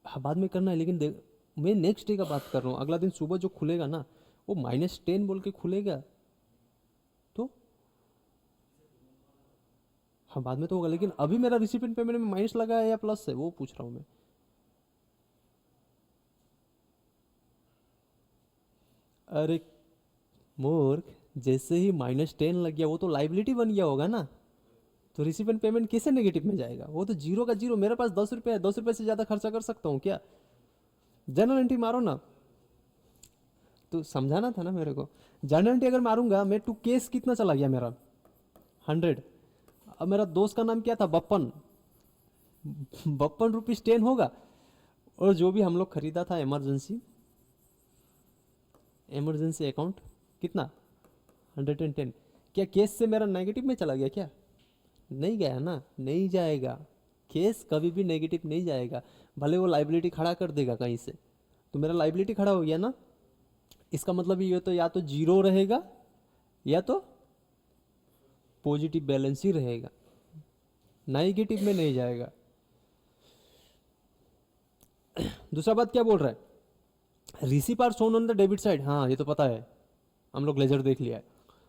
हाँ, बाद में करना है, लेकिन देख मैं नेक्स्ट डे का बात कर रहा हूँ। अगला दिन सुबह जो खुलेगा ना, वो -10 बोल के खुलेगा तो हाँ बाद में तो होगा, लेकिन अभी मेरा रिसिपेंट पेमेंट में माइनस लगा है या प्लस है, वो पूछ रहा हूँ मैं। अरे मूर्ख, जैसे ही -10 लग गया वो तो लाइबिलिटी बन गया होगा ना, तो रिसिपेंट पेमेंट कैसे नेगेटिव में जाएगा? वो तो जीरो का जीरो। मेरे पास 10 रुपये है, 10 रुपये से ज़्यादा खर्चा कर सकता हूँ क्या? जनरल एंट्री मारो ना, तो समझाना था ना मेरे को। जनरल एंट्री अगर मारूंगा मैं, टू केस कितना चला गया मेरा? 100। अब मेरा दोस्त का नाम क्या था? बप्पन। बप्पन ₹10 होगा। और जो भी हम लोग खरीदा था इमरजेंसी अकाउंट, कितना? 110। क्या केस से मेरा नेगेटिव में चला गया क्या? नहीं गया ना, नहीं जाएगा। केस कभी भी नेगेटिव नहीं जाएगा, भले वो लाइबिलिटी खड़ा कर देगा कहीं से, तो मेरा लाइबिलिटी खड़ा हो गया ना। इसका मतलब ये तो या तो जीरो रहेगा या तो पॉजिटिव बैलेंस ही रहेगा, नेगेटिव में नहीं जाएगा। दूसरा बात क्या बोल रहा है? Receipt are shown on the debit side. हाँ ये तो पता है, हम लोग लेजर देख लिया है।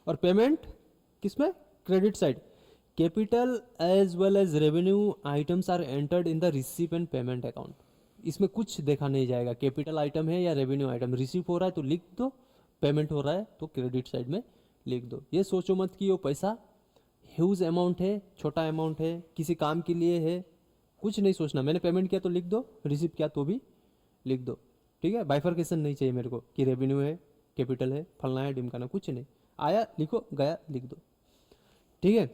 और पेमेंट किसमें? Credit side. Capital as well as revenue items are entered in the receipt and payment account. इसमें कुछ देखा नहीं जाएगा, कैपिटल आइटम है या रेवेन्यू आइटम। रिसीव हो रहा है तो लिख दो, पेमेंट हो रहा है तो क्रेडिट साइड में लिख दो। ये सोचो मत कि वो पैसा ह्यूज अमाउंट है, छोटा अमाउंट है, किसी काम के लिए है, कुछ नहीं सोचना। मैंने पेमेंट किया तो लिख दो, रिसीव किया तो भी लिख दो, ठीक है। बाइफर्केशन नहीं चाहिए मेरे को कि रेवेन्यू है, कैपिटल है, फलना है, डिमकाना, कुछ नहीं। आया लिखो, गया लिख दो, ठीक है।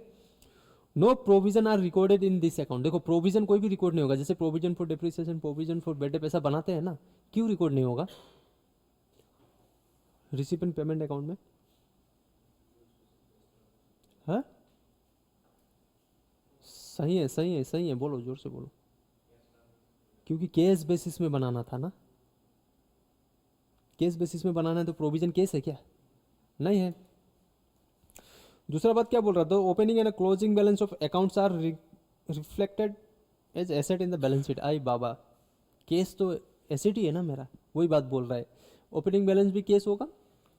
No provision are recorded in this account. देखो प्रोविजन कोई भी रिकॉर्ड नहीं होगा, जैसे provision for depreciation, provision for bad debt पैसा बनाते हैं ना, क्यों रिकॉर्ड नहीं होगा रिसीप एंड पेमेंट अकाउंट में? हाँ सही है, सही है, सही है, बोलो जोर से बोलो। क्योंकि केस बेसिस में बनाना था ना, केस बेसिस में बनाना है तो प्रोविजन केस है क्या? नहीं है। दूसरा बात क्या बोल रहा था? Opening and closing balance of accounts are reflected as asset in the balance sheet. आई बाबा, केस तो एसेट ही है ना मेरा, वही बात बोल रहा है। ओपनिंग बैलेंस भी केस होगा,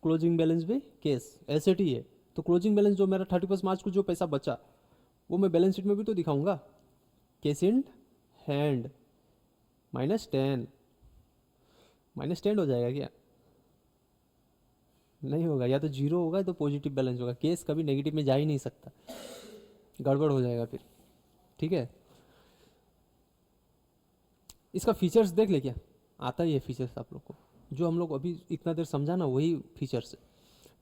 क्लोजिंग बैलेंस भी केस, एसेट ही है। तो क्लोजिंग बैलेंस जो मेरा 31 मार्च को जो पैसा बचा, वो मैं बैलेंस शीट में भी तो दिखाऊंगा। केस इन हैंड -10, -10 हो जाएगा क्या? नहीं होगा, या तो जीरो होगा या तो पॉजिटिव बैलेंस होगा। केस कभी नेगेटिव में जा ही नहीं सकता, गड़बड़ हो जाएगा फिर, ठीक है। इसका फीचर्स देख ले, क्या आता ही है फीचर्स आप लोग को, जो हम लोग अभी इतना देर समझा ना वही फीचर्स है।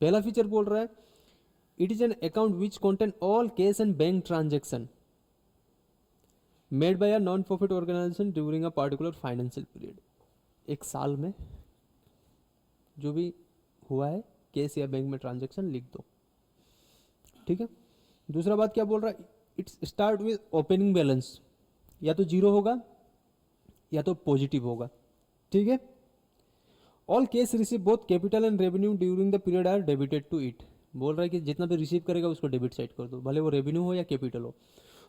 पहला फीचर बोल रहा है it is an account which contain all cash and bank transaction made by a non profit organisation during a particular financial period. एक साल में जो भी हुआ है कैश या बैंक में ट्रांजेक्शन लिख दो, ठीक है। दूसरा बात क्या बोल रहा है? It's start with opening balance, या तो जीरो होगा या तो पॉजिटिव होगा, ठीक है। All case receive both capital and revenue during the period are debited to it. बोल रहा है कि जितना भी रिसीव करेगा उसको डेबिट साइड कर दो, भले वो रेवेन्यू हो या कैपिटल हो।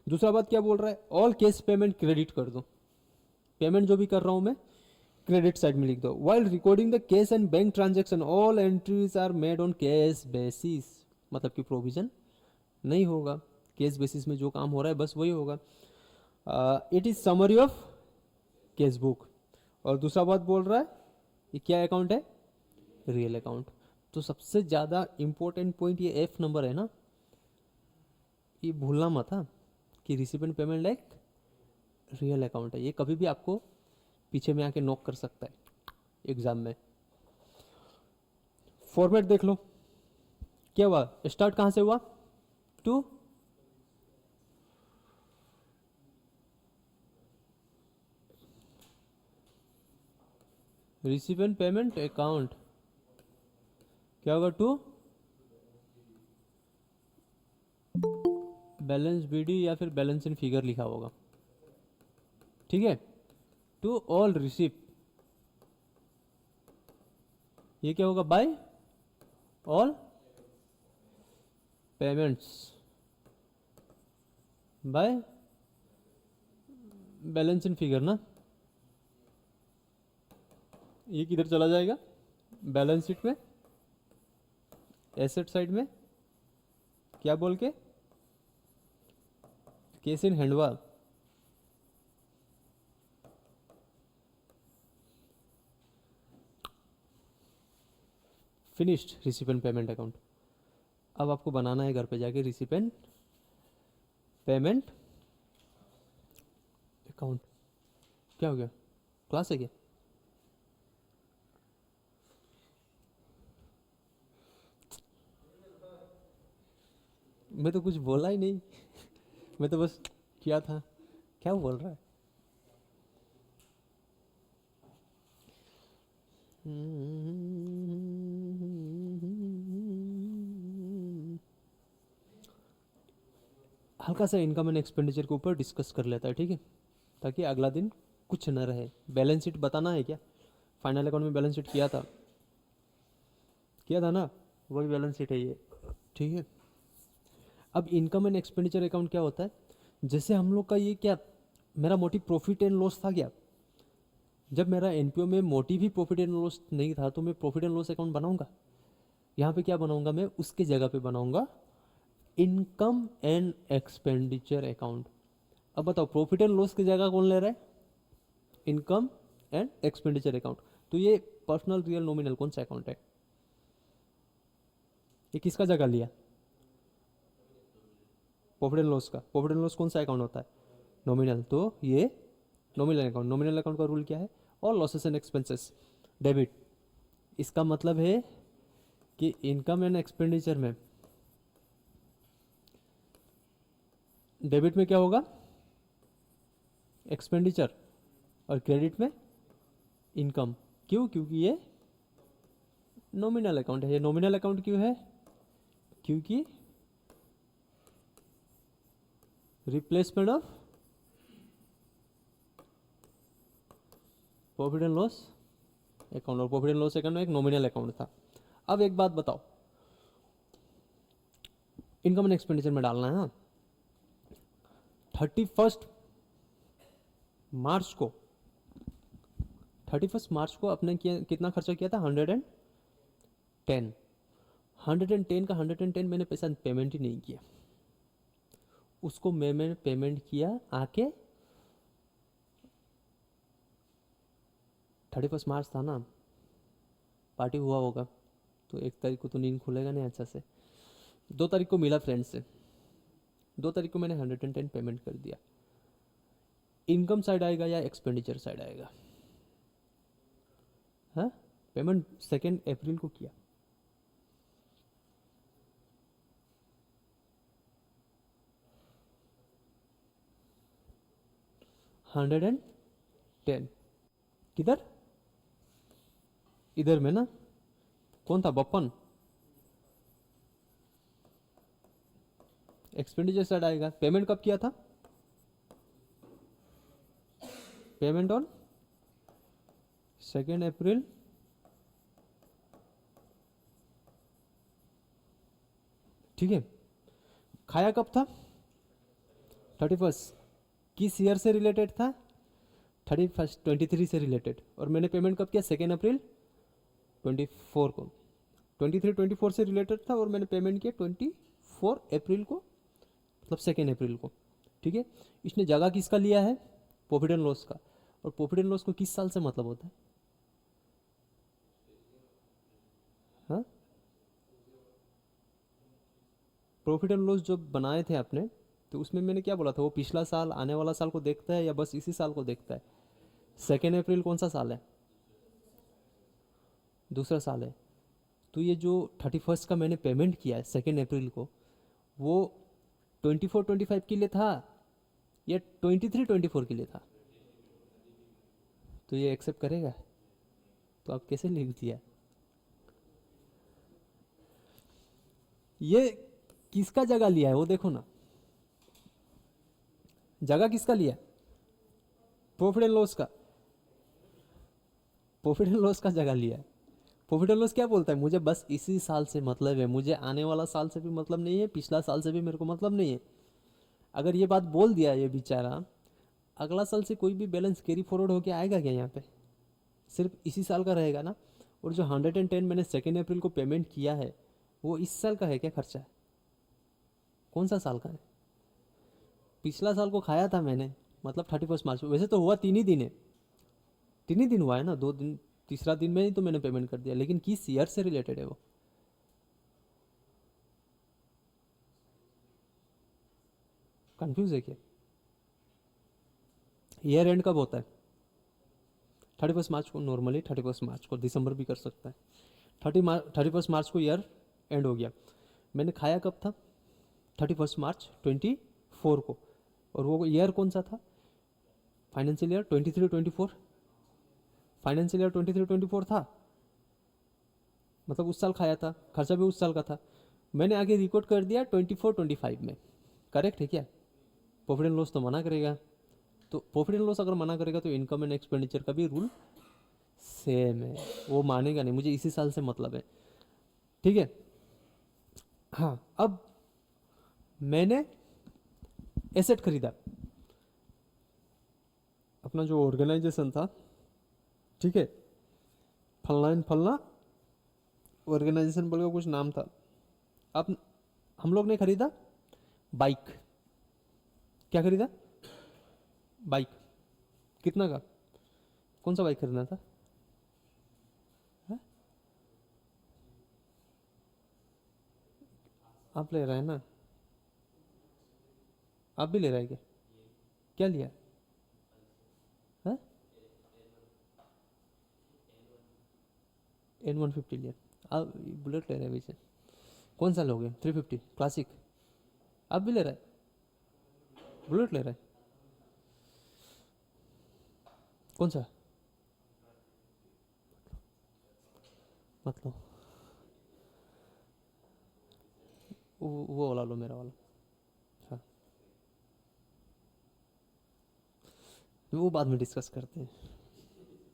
दूसरा बात क्या बोल रहा है? ऑल केस पेमेंट क्रेडिट कर दो, पेमेंट जो भी कर रहा हूं मैं क्रेडिट साइड में लिख दो। While recording the cash and bank transaction all entries are made on cash basis, मतलब कि प्रोविजन नहीं होगा, केस बेसिस में जो काम हो रहा है बस वही होगा। It is summary of case book. और दूसरा बात बोल रहा है ये क्या अकाउंट है? Real account. तो सबसे ज़्यादा इंपॉर्टेंट पॉइंट ये एफ नंबर है ना, ये भूलना मत हाँ, कि recipient payment like real account है। ये कभी भी आपको पीछे में आके नॉक कर सकता है एग्जाम में। फॉर्मेट देख लो क्या हुआ, स्टार्ट कहाँ से हुआ? टू रिसिपेंट पेमेंट अकाउंट, क्या होगा, टू बैलेंस बीडी या फिर बैलेंस इन फिगर लिखा होगा, ठीक है, टू ऑल रिसिप्ट, ये क्या होगा, by all payments by balance in figure ना, ये किधर चला जाएगा, बैलेंस शीट में, एसेट साइड में, क्या बोल के, cash in hand, finished recipient payment account. अब आपको बनाना है घर पे जाके रिसिपेंट पेमेंट अकाउंट। क्या हो गया, क्लास है क्या? मैं तो कुछ बोला ही नहीं मैं तो बस किया था, क्या बोल रहा है? हल्का सा इनकम एंड एक्सपेंडिचर के ऊपर डिस्कस कर लेता है, ठीक है, ताकि अगला दिन कुछ न रहे। बैलेंस शीट बताना है क्या, फाइनल अकाउंट में बैलेंस शीट किया था ना, वही बैलेंस शीट है ये, ठीक है। अब इनकम एंड एक्सपेंडिचर अकाउंट क्या होता है, जैसे हम लोग का ये क्या, मेरा मोटिव प्रॉफिट एंड लॉस था क्या, जब मेरा एनपीओ में motive he profit and loss नहीं था तो मैं प्रॉफिट एंड लॉस अकाउंट बनाऊंगा। यहाँ पे क्या बनाऊंगा मैं, उसके जगह पे बनाऊंगा इनकम एंड एक्सपेंडिचर अकाउंट। अब बताओ प्रॉफिट एंड लॉस की जगह कौन ले रहा है, इनकम एंड एक्सपेंडिचर अकाउंट। तो ये पर्सनल रियल नॉमिनल कौन सा अकाउंट है, ये किसका जगह लिया, प्रॉफिट एंड लॉस का। प्रॉफिट एंड लॉस कौन सा अकाउंट होता है, नॉमिनल, तो ये नॉमिनल अकाउंट। नॉमिनल अकाउंट का रूल क्या है, और लॉसेस एंड एक्सपेंसेस डेबिट। इसका मतलब है कि इनकम एंड एक्सपेंडिचर में डेबिट में क्या होगा, एक्सपेंडिचर, और क्रेडिट में इनकम। क्यों, क्योंकि ये नॉमिनल अकाउंट है। ये नॉमिनल अकाउंट क्यों है, क्योंकि replacement of profit and loss account, और प्रॉफिट एंड लॉस अकाउंट में एक नॉमिनल अकाउंट था। अब एक बात बताओ, इनकम एंड एक्सपेंडिचर में डालना है ना, 31 को 31 मार्च को अपने कितना खर्चा किया था, 110। 110 का 110 मैंने पैसा पेमेंट ही नहीं किया, उसको मैंने पेमेंट किया आके 31 मार्च था ना, पार्टी हुआ होगा, तो 1 तारीख को तो नींद खुलेगा नहीं अच्छा से। 2 तारीख को मिला फ्रेंड से, 2 तारीख को मैंने 110 पेमेंट कर दिया। इनकम साइड आएगा या एक्सपेंडिचर साइड आएगा, हाँ, पेमेंट 2 अप्रैल को किया, हंड्रेड एंड टेन किधर, इधर में ना, कौन था, बप्पन। एक्सपेंडिचर साइड आएगा। पेमेंट कब किया था, पेमेंट ऑन 2 अप्रैल, ठीक है। खाया कब था, 31। किस ईयर से रिलेटेड था, 31 23 से रिलेटेड। और मैंने पेमेंट कब किया, 2 अप्रैल 24 को। 23 24 से रिलेटेड था और मैंने पेमेंट किया 24 अप्रैल को, मतलब 2 अप्रैल को, ठीक है। इसने जगह किसका लिया है, प्रॉफिट एंड लॉस का। और प्रॉफिट एंड लॉस को किस साल से मतलब होता है, हाँ, प्रॉफिट एंड लॉस जब बनाए थे आपने, तो उसमें मैंने क्या बोला था, वो पिछला साल, आने वाला साल को देखता है या बस इसी साल को देखता है। 2 अप्रैल कौन सा साल है, दूसरा साल है। तो ये जो 31 का मैंने पेमेंट किया है 2 अप्रैल को, वो 24-25 के लिए था या 23-24 के लिए था? तो ये एक्सेप्ट करेगा? तो आप कैसे लिख दिया? ये किसका जगह लिया है वो देखो ना, जगह किसका लिया? प्रॉफिट एंड लॉस का। प्रॉफिट एंड लॉस का जगह लिया है। प्रॉफिट एंड लॉस क्या बोलता है? मुझे बस इसी साल से मतलब है, मुझे आने वाला साल से भी मतलब नहीं है, पिछला साल से भी मेरे को मतलब नहीं है। अगर ये बात बोल दिया ये बेचारा, अगला साल से कोई भी बैलेंस कैरी फॉरवर्ड होके आएगा क्या यहाँ पे? सिर्फ इसी साल का रहेगा ना। और जो 110 मैंने 2 अप्रैल को पेमेंट किया है वो इस साल का है क्या खर्चा? कौन सा साल का है? पिछला साल को खाया था मैंने, मतलब 31 मार्च को। वैसे तो हुआ 3 ही दिन है, 3 ही दिन हुआ है ना, 2 दिन, तीसरा दिन में ही तो मैंने पेमेंट कर दिया। लेकिन किस ईयर से रिलेटेड है वो? कंफ्यूज है क्या? ईयर एंड कब होता है? 31 मार्च को। नॉर्मली 31 मार्च को, दिसंबर भी कर सकता है। 31 मार्च को ईयर एंड हो गया। मैंने खाया कब था? 31 मार्च 24 को। और वो ईयर कौन सा था? Financial year 23-24। फाइनेंशियल ईयर 23-24 था, मतलब उस साल खाया था, खर्चा भी उस साल का था। मैंने आगे रिकॉर्ड कर दिया 24-25 में। करेक्ट है क्या? प्रॉफिट एंड लॉस तो मना करेगा। तो प्रॉफिट एंड लॉस अगर मना करेगा तो इनकम एंड एक्सपेंडिचर का भी रूल सेम है, वो मानेगा नहीं, मुझे इसी साल से मतलब है। ठीक है। हाँ, अब मैंने एसेट खरीदा, अपना जो ऑर्गेनाइजेशन था, ठीक है, फलना एंड फलना ऑर्गेनाइजेशन बोल के कुछ नाम था। अब हम लोग ने खरीदा बाइक। क्या खरीदा? बाइक। कितना का? कौन सा बाइक खरीदना था? है? आप ले रहे हैं ना? आप भी ले रहे हैं क्या? क्या लिया है? N150 लिया। आप बुलेट ले रहे हैं वैसे? कौन सा लोगे? 350 क्लासिक? आप भी ले रहे हैं? बुलेट ले रहे हैं? कौन सा? मतलब वो वाला लो, मेरा वाला। हाँ, वो बाद में डिस्कस करते हैं,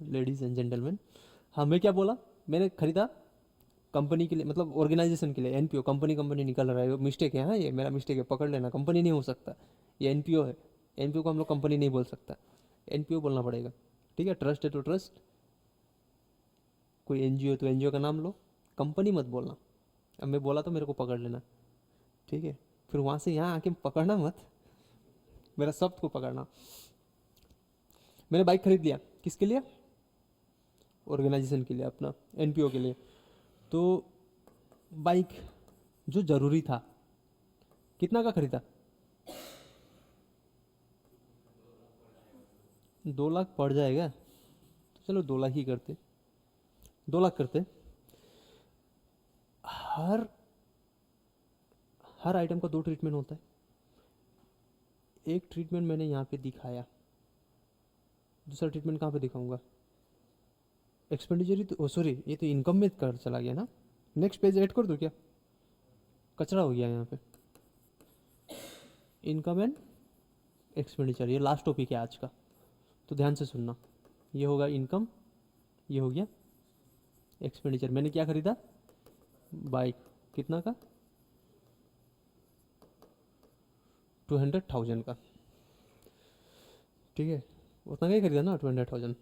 लेडीज एंड जेंटलमैन। हाँ, मैं क्या बोला? मैंने खरीदा कंपनी के लिए, मतलब ऑर्गेनाइजेशन के लिए। एनपीओ, कंपनी कंपनी निकल रहा है, मिस्टेक है। हाँ, ये मेरा मिस्टेक है, पकड़ लेना। कंपनी नहीं हो सकता, ये एनपीओ है। एनपीओ को हम लोग कंपनी नहीं बोल सकता, एनपीओ बोलना पड़ेगा। ठीक है, ट्रस्ट है तो ट्रस्ट, कोई एनजीओ तो एनजीओ का नाम लो, कंपनी मत बोलना। अब मैं बोला तो मेरे को पकड़ लेना, ठीक है? फिर वहाँ से यहाँ आके पकड़ना मत, मेरा शब्द को पकड़ना। मैंने बाइक खरीद लिया, किसके लिए? ऑर्गेनाइजेशन के लिए, अपना एनपीओ के लिए। तो बाइक जो ज़रूरी था, कितना का खरीदा? 2 लाख पड़ जाएगा, तो चलो 2 लाख ही करते, 2 लाख करते। हर हर आइटम का 2 ट्रीटमेंट होता है। एक ट्रीटमेंट मैंने यहाँ पे दिखाया, दूसरा ट्रीटमेंट कहाँ पे दिखाऊंगा? एक्सपेंडिचर ही तो, सॉरी, ये तो इनकम में कर चला गया ना। नेक्स्ट पेज ऐड कर दो क्या? कचरा हो गया यहाँ पे। इनकम एंड एक्सपेंडिचर, ये लास्ट टॉपिक है आज का, तो ध्यान से सुनना। ये होगा इनकम, ये हो गया एक्सपेंडिचर। मैंने क्या खरीदा? बाइक। कितना का? 200,000 का। ठीक है, उतना का ही खरीदा ना, 200,000।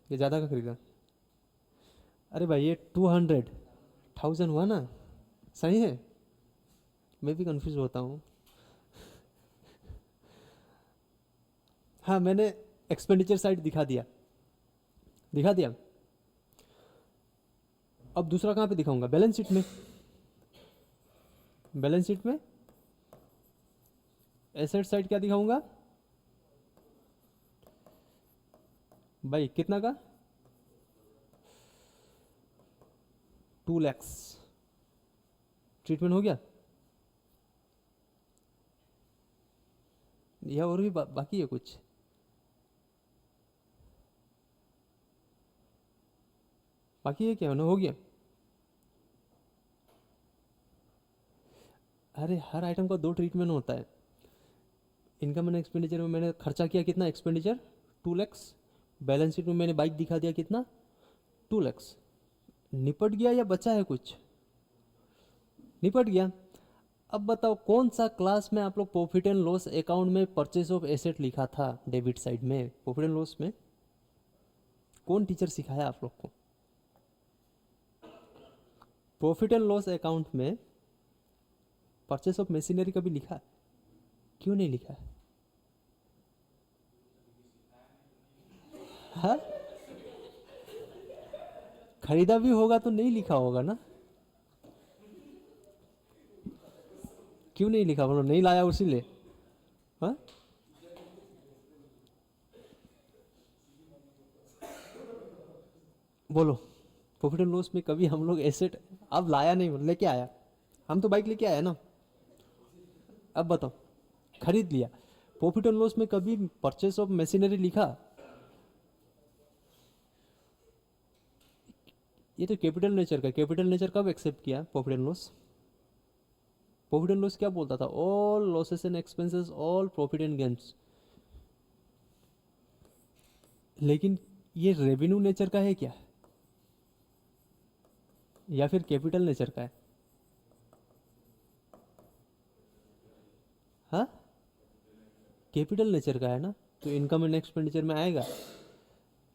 ये ज़्यादा का खरीदा? अरे भाई, ये 200,000 हुआ ना, सही है? मैं भी कंफ्यूज होता हूँ। हाँ, मैंने एक्सपेंडिचर साइड दिखा दिया, दिखा दिया। अब दूसरा कहाँ पे दिखाऊंगा? बैलेंस शीट में। बैलेंस शीट में एसेट साइड क्या दिखाऊंगा? भाई कितना का? 2 lakhs। ट्रीटमेंट हो गया। या और भी बाकी है कुछ? बाकी है क्या, ना हो गया? अरे हर आइटम का दो ट्रीटमेंट होता है। इनकम एंड एक्सपेंडिचर में मैंने खर्चा किया कितना, एक्सपेंडिचर 2 lakhs, बैलेंस शीट में मैंने बाइक दिखा दिया कितना, 2 lakhs। निपट गया या बचा है कुछ? निपट गया। अब बताओ कौन सा क्लास में आप लोग प्रॉफिट एंड लॉस अकाउंट में परचेज ऑफ एसेट लिखा था डेबिट साइड में, प्रॉफिट एंड लॉस में कौन टीचर सिखाया आप लोग को? प्रॉफिट एंड लॉस अकाउंट में परचेस ऑफ मशीनरी कभी लिखा है? क्यों नहीं लिखा है? हाँ, खरीदा भी होगा तो नहीं लिखा होगा ना। क्यों नहीं लिखा, बोलो नहीं लाया उसीलिए। हाँ, बोलो प्रॉफिट एंड लॉस में कभी हम लोग एसेट अब लाया नहीं, लेके आया, हम तो बाइक लेके आया ना। अब बताओ, खरीद लिया, प्रॉफिट एंड लॉस में कभी परचेस ऑफ मशीनरी लिखा? ये तो कैपिटल नेचर का, कैपिटल नेचर कब एक्सेप्ट किया profit and loss? Profit and loss क्या बोलता था, all losses and expenses all profit and gains. लेकिन ये रेवेन्यू नेचर का है क्या, या फिर कैपिटल नेचर का है? हाँ, कैपिटल नेचर का है ना, तो इनकम एंड एक्सपेंडिचर में आएगा,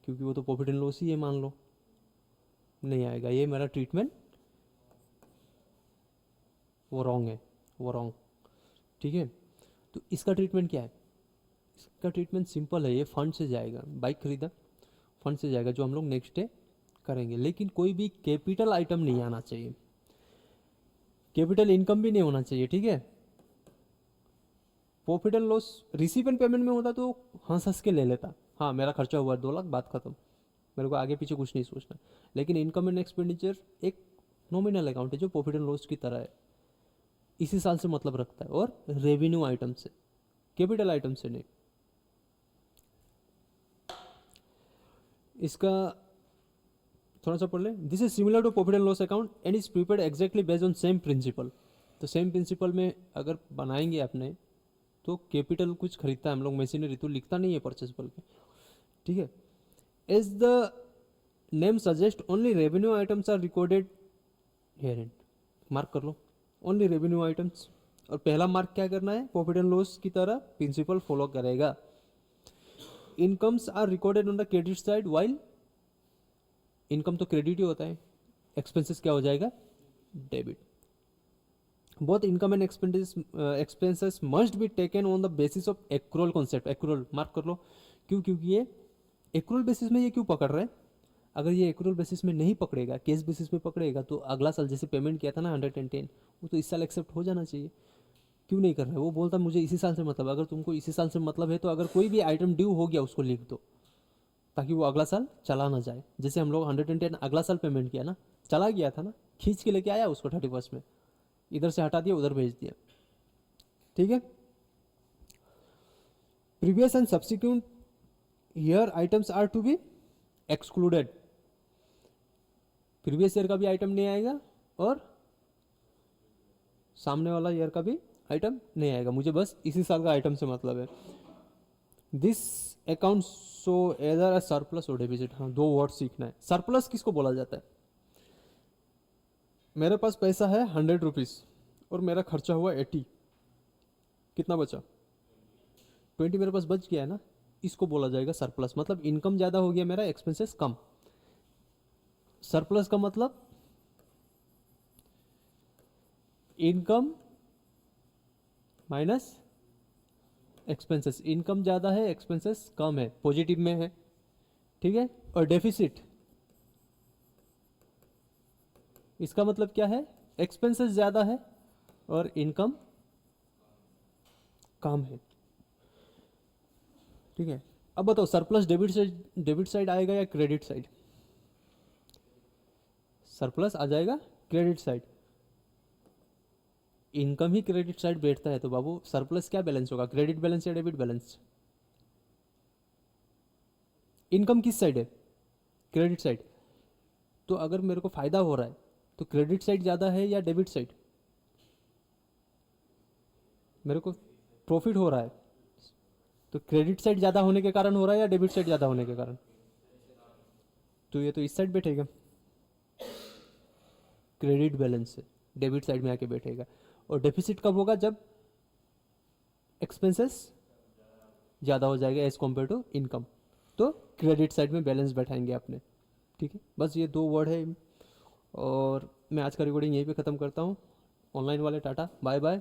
क्योंकि वो तो प्रॉफिट एंड लॉस ही है, मान लो। नहीं आएगा, ये मेरा ट्रीटमेंट वो रॉन्ग है, वो रॉन्ग। ठीक है, तो इसका ट्रीटमेंट क्या है? इसका ट्रीटमेंट सिंपल है, ये फंड से जाएगा, बाइक खरीदा फंड से जाएगा, जो हम लोग नेक्स्ट डे करेंगे। लेकिन कोई भी कैपिटल आइटम नहीं आना चाहिए, कैपिटल इनकम भी नहीं होना चाहिए। ठीक है, profit and loss receive and payment में होता तो हंस हंस के ले लेता, हाँ मेरा खर्चा हुआ 2 लाख, बात खत्म, मेरे को आगे पीछे कुछ नहीं सोचना। लेकिन इनकम एंड एक्सपेंडिचर एक नॉमिनल अकाउंट है जो प्रॉफिट एंड लॉस की तरह है, इसी साल से मतलब रखता है, और रेवेन्यू आइटम से, कैपिटल आइटम से नहीं। इसका थोड़ा सा पढ़ ले, this is similar to profit and loss account and is prepared exactly based on same principle. तो सेम प्रिंसिपल में अगर बनाएंगे अपने, तो कैपिटल कुछ खरीदता है हम लोग मशीनरी, तो लिखता नहीं है परचेज बोल के। ठीक है, as the name suggest only revenue items are recorded here and, mark कर लो ओनली रेवेन्यू आइटम्स। और पहला मार्क क्या करना है, प्रॉफिट एंड लॉस की तरह प्रिंसिपल फॉलो करेगा। Incomes are recorded on the credit side, while income तो क्रेडिट ही होता है, एक्सपेंसेस क्या हो जाएगा, debit. Both income and expenses must be taken on the basis of accrual concept. Accrual mark कर लो, क्यों, क्योंकि ये एक्रूअल बेसिस में ये क्यों पकड़ रहे हैं? अगर ये एक्रूअल बेसिस में नहीं पकड़ेगा, केस बेसिस में पकड़ेगा, तो अगला साल जैसे पेमेंट किया था ना 110, वो तो इस साल एक्सेप्ट हो जाना चाहिए। क्यों नहीं कर रहा है? वो बोलता मुझे इसी साल से मतलब, अगर तुमको इसी साल से मतलब है तो अगर कोई भी आइटम ड्यू हो गया उसको लिख दो, ताकि वो अगला साल चला ना जाए। जैसे हम लोग 110 अगला साल पेमेंट किया ना, चला गया था ना, खींच के लेके आया उसको 31 में, इधर से हटा दिया उधर भेज दिया। ठीक है, previous and subsequent year items are to be excluded. Previous year का भी आइटम नहीं आएगा और सामने वाला ईयर का भी आइटम नहीं आएगा, मुझे बस इसी साल का आइटम से मतलब है। This account so either a surplus और डेफिसिट। हाँ, दो वर्ड सीखना है। सरप्लस किसको बोला जाता है? मेरे पास पैसा है 100 रुपीज़ और मेरा खर्चा हुआ 80, कितना बचा? 20 मेरे पास बच गया है ना, इसको बोला जाएगा सरप्लस। मतलब इनकम ज़्यादा हो गया मेरा, एक्सपेंसेस कम। सरप्लस का मतलब इनकम माइनस एक्सपेंसेस, इनकम ज़्यादा है एक्सपेंसेस कम है, पॉजिटिव में है। ठीक है, और डेफिसिट इसका मतलब क्या है, एक्सपेंसेस ज़्यादा है और इनकम कम है। ठीक है, अब बताओ सरप्लस डेबिट साइड आएगा या क्रेडिट साइड? सरप्लस आ जाएगा क्रेडिट साइड। इनकम ही क्रेडिट साइड बैठता है तो बाबू सरप्लस क्या बैलेंस होगा, क्रेडिट बैलेंस या डेबिट बैलेंस? इनकम किस साइड है? Credit side. तो अगर मेरे को फायदा हो रहा है तो क्रेडिट साइड ज़्यादा है या डेबिट साइड? मेरे को प्रॉफिट हो रहा है तो क्रेडिट साइड ज़्यादा होने के कारण हो रहा है या डेबिट साइड ज़्यादा होने के कारण? तो ये तो इस साइड बैठेगा, क्रेडिट बैलेंस से डेबिट साइड में आके बैठेगा। और डेफिसिट कब होगा? जब एक्सपेंसेस ज़्यादा हो जाएगा एज कम्पेयर टू इनकम, तो क्रेडिट साइड में बैलेंस बैठाएंगे अपने। ठीक है, बस ये 2 वर्ड है। और मैं आज का रिकॉर्डिंग यहीं पे ख़त्म करता हूँ। ऑनलाइन वाले टाटा, बाय बाय।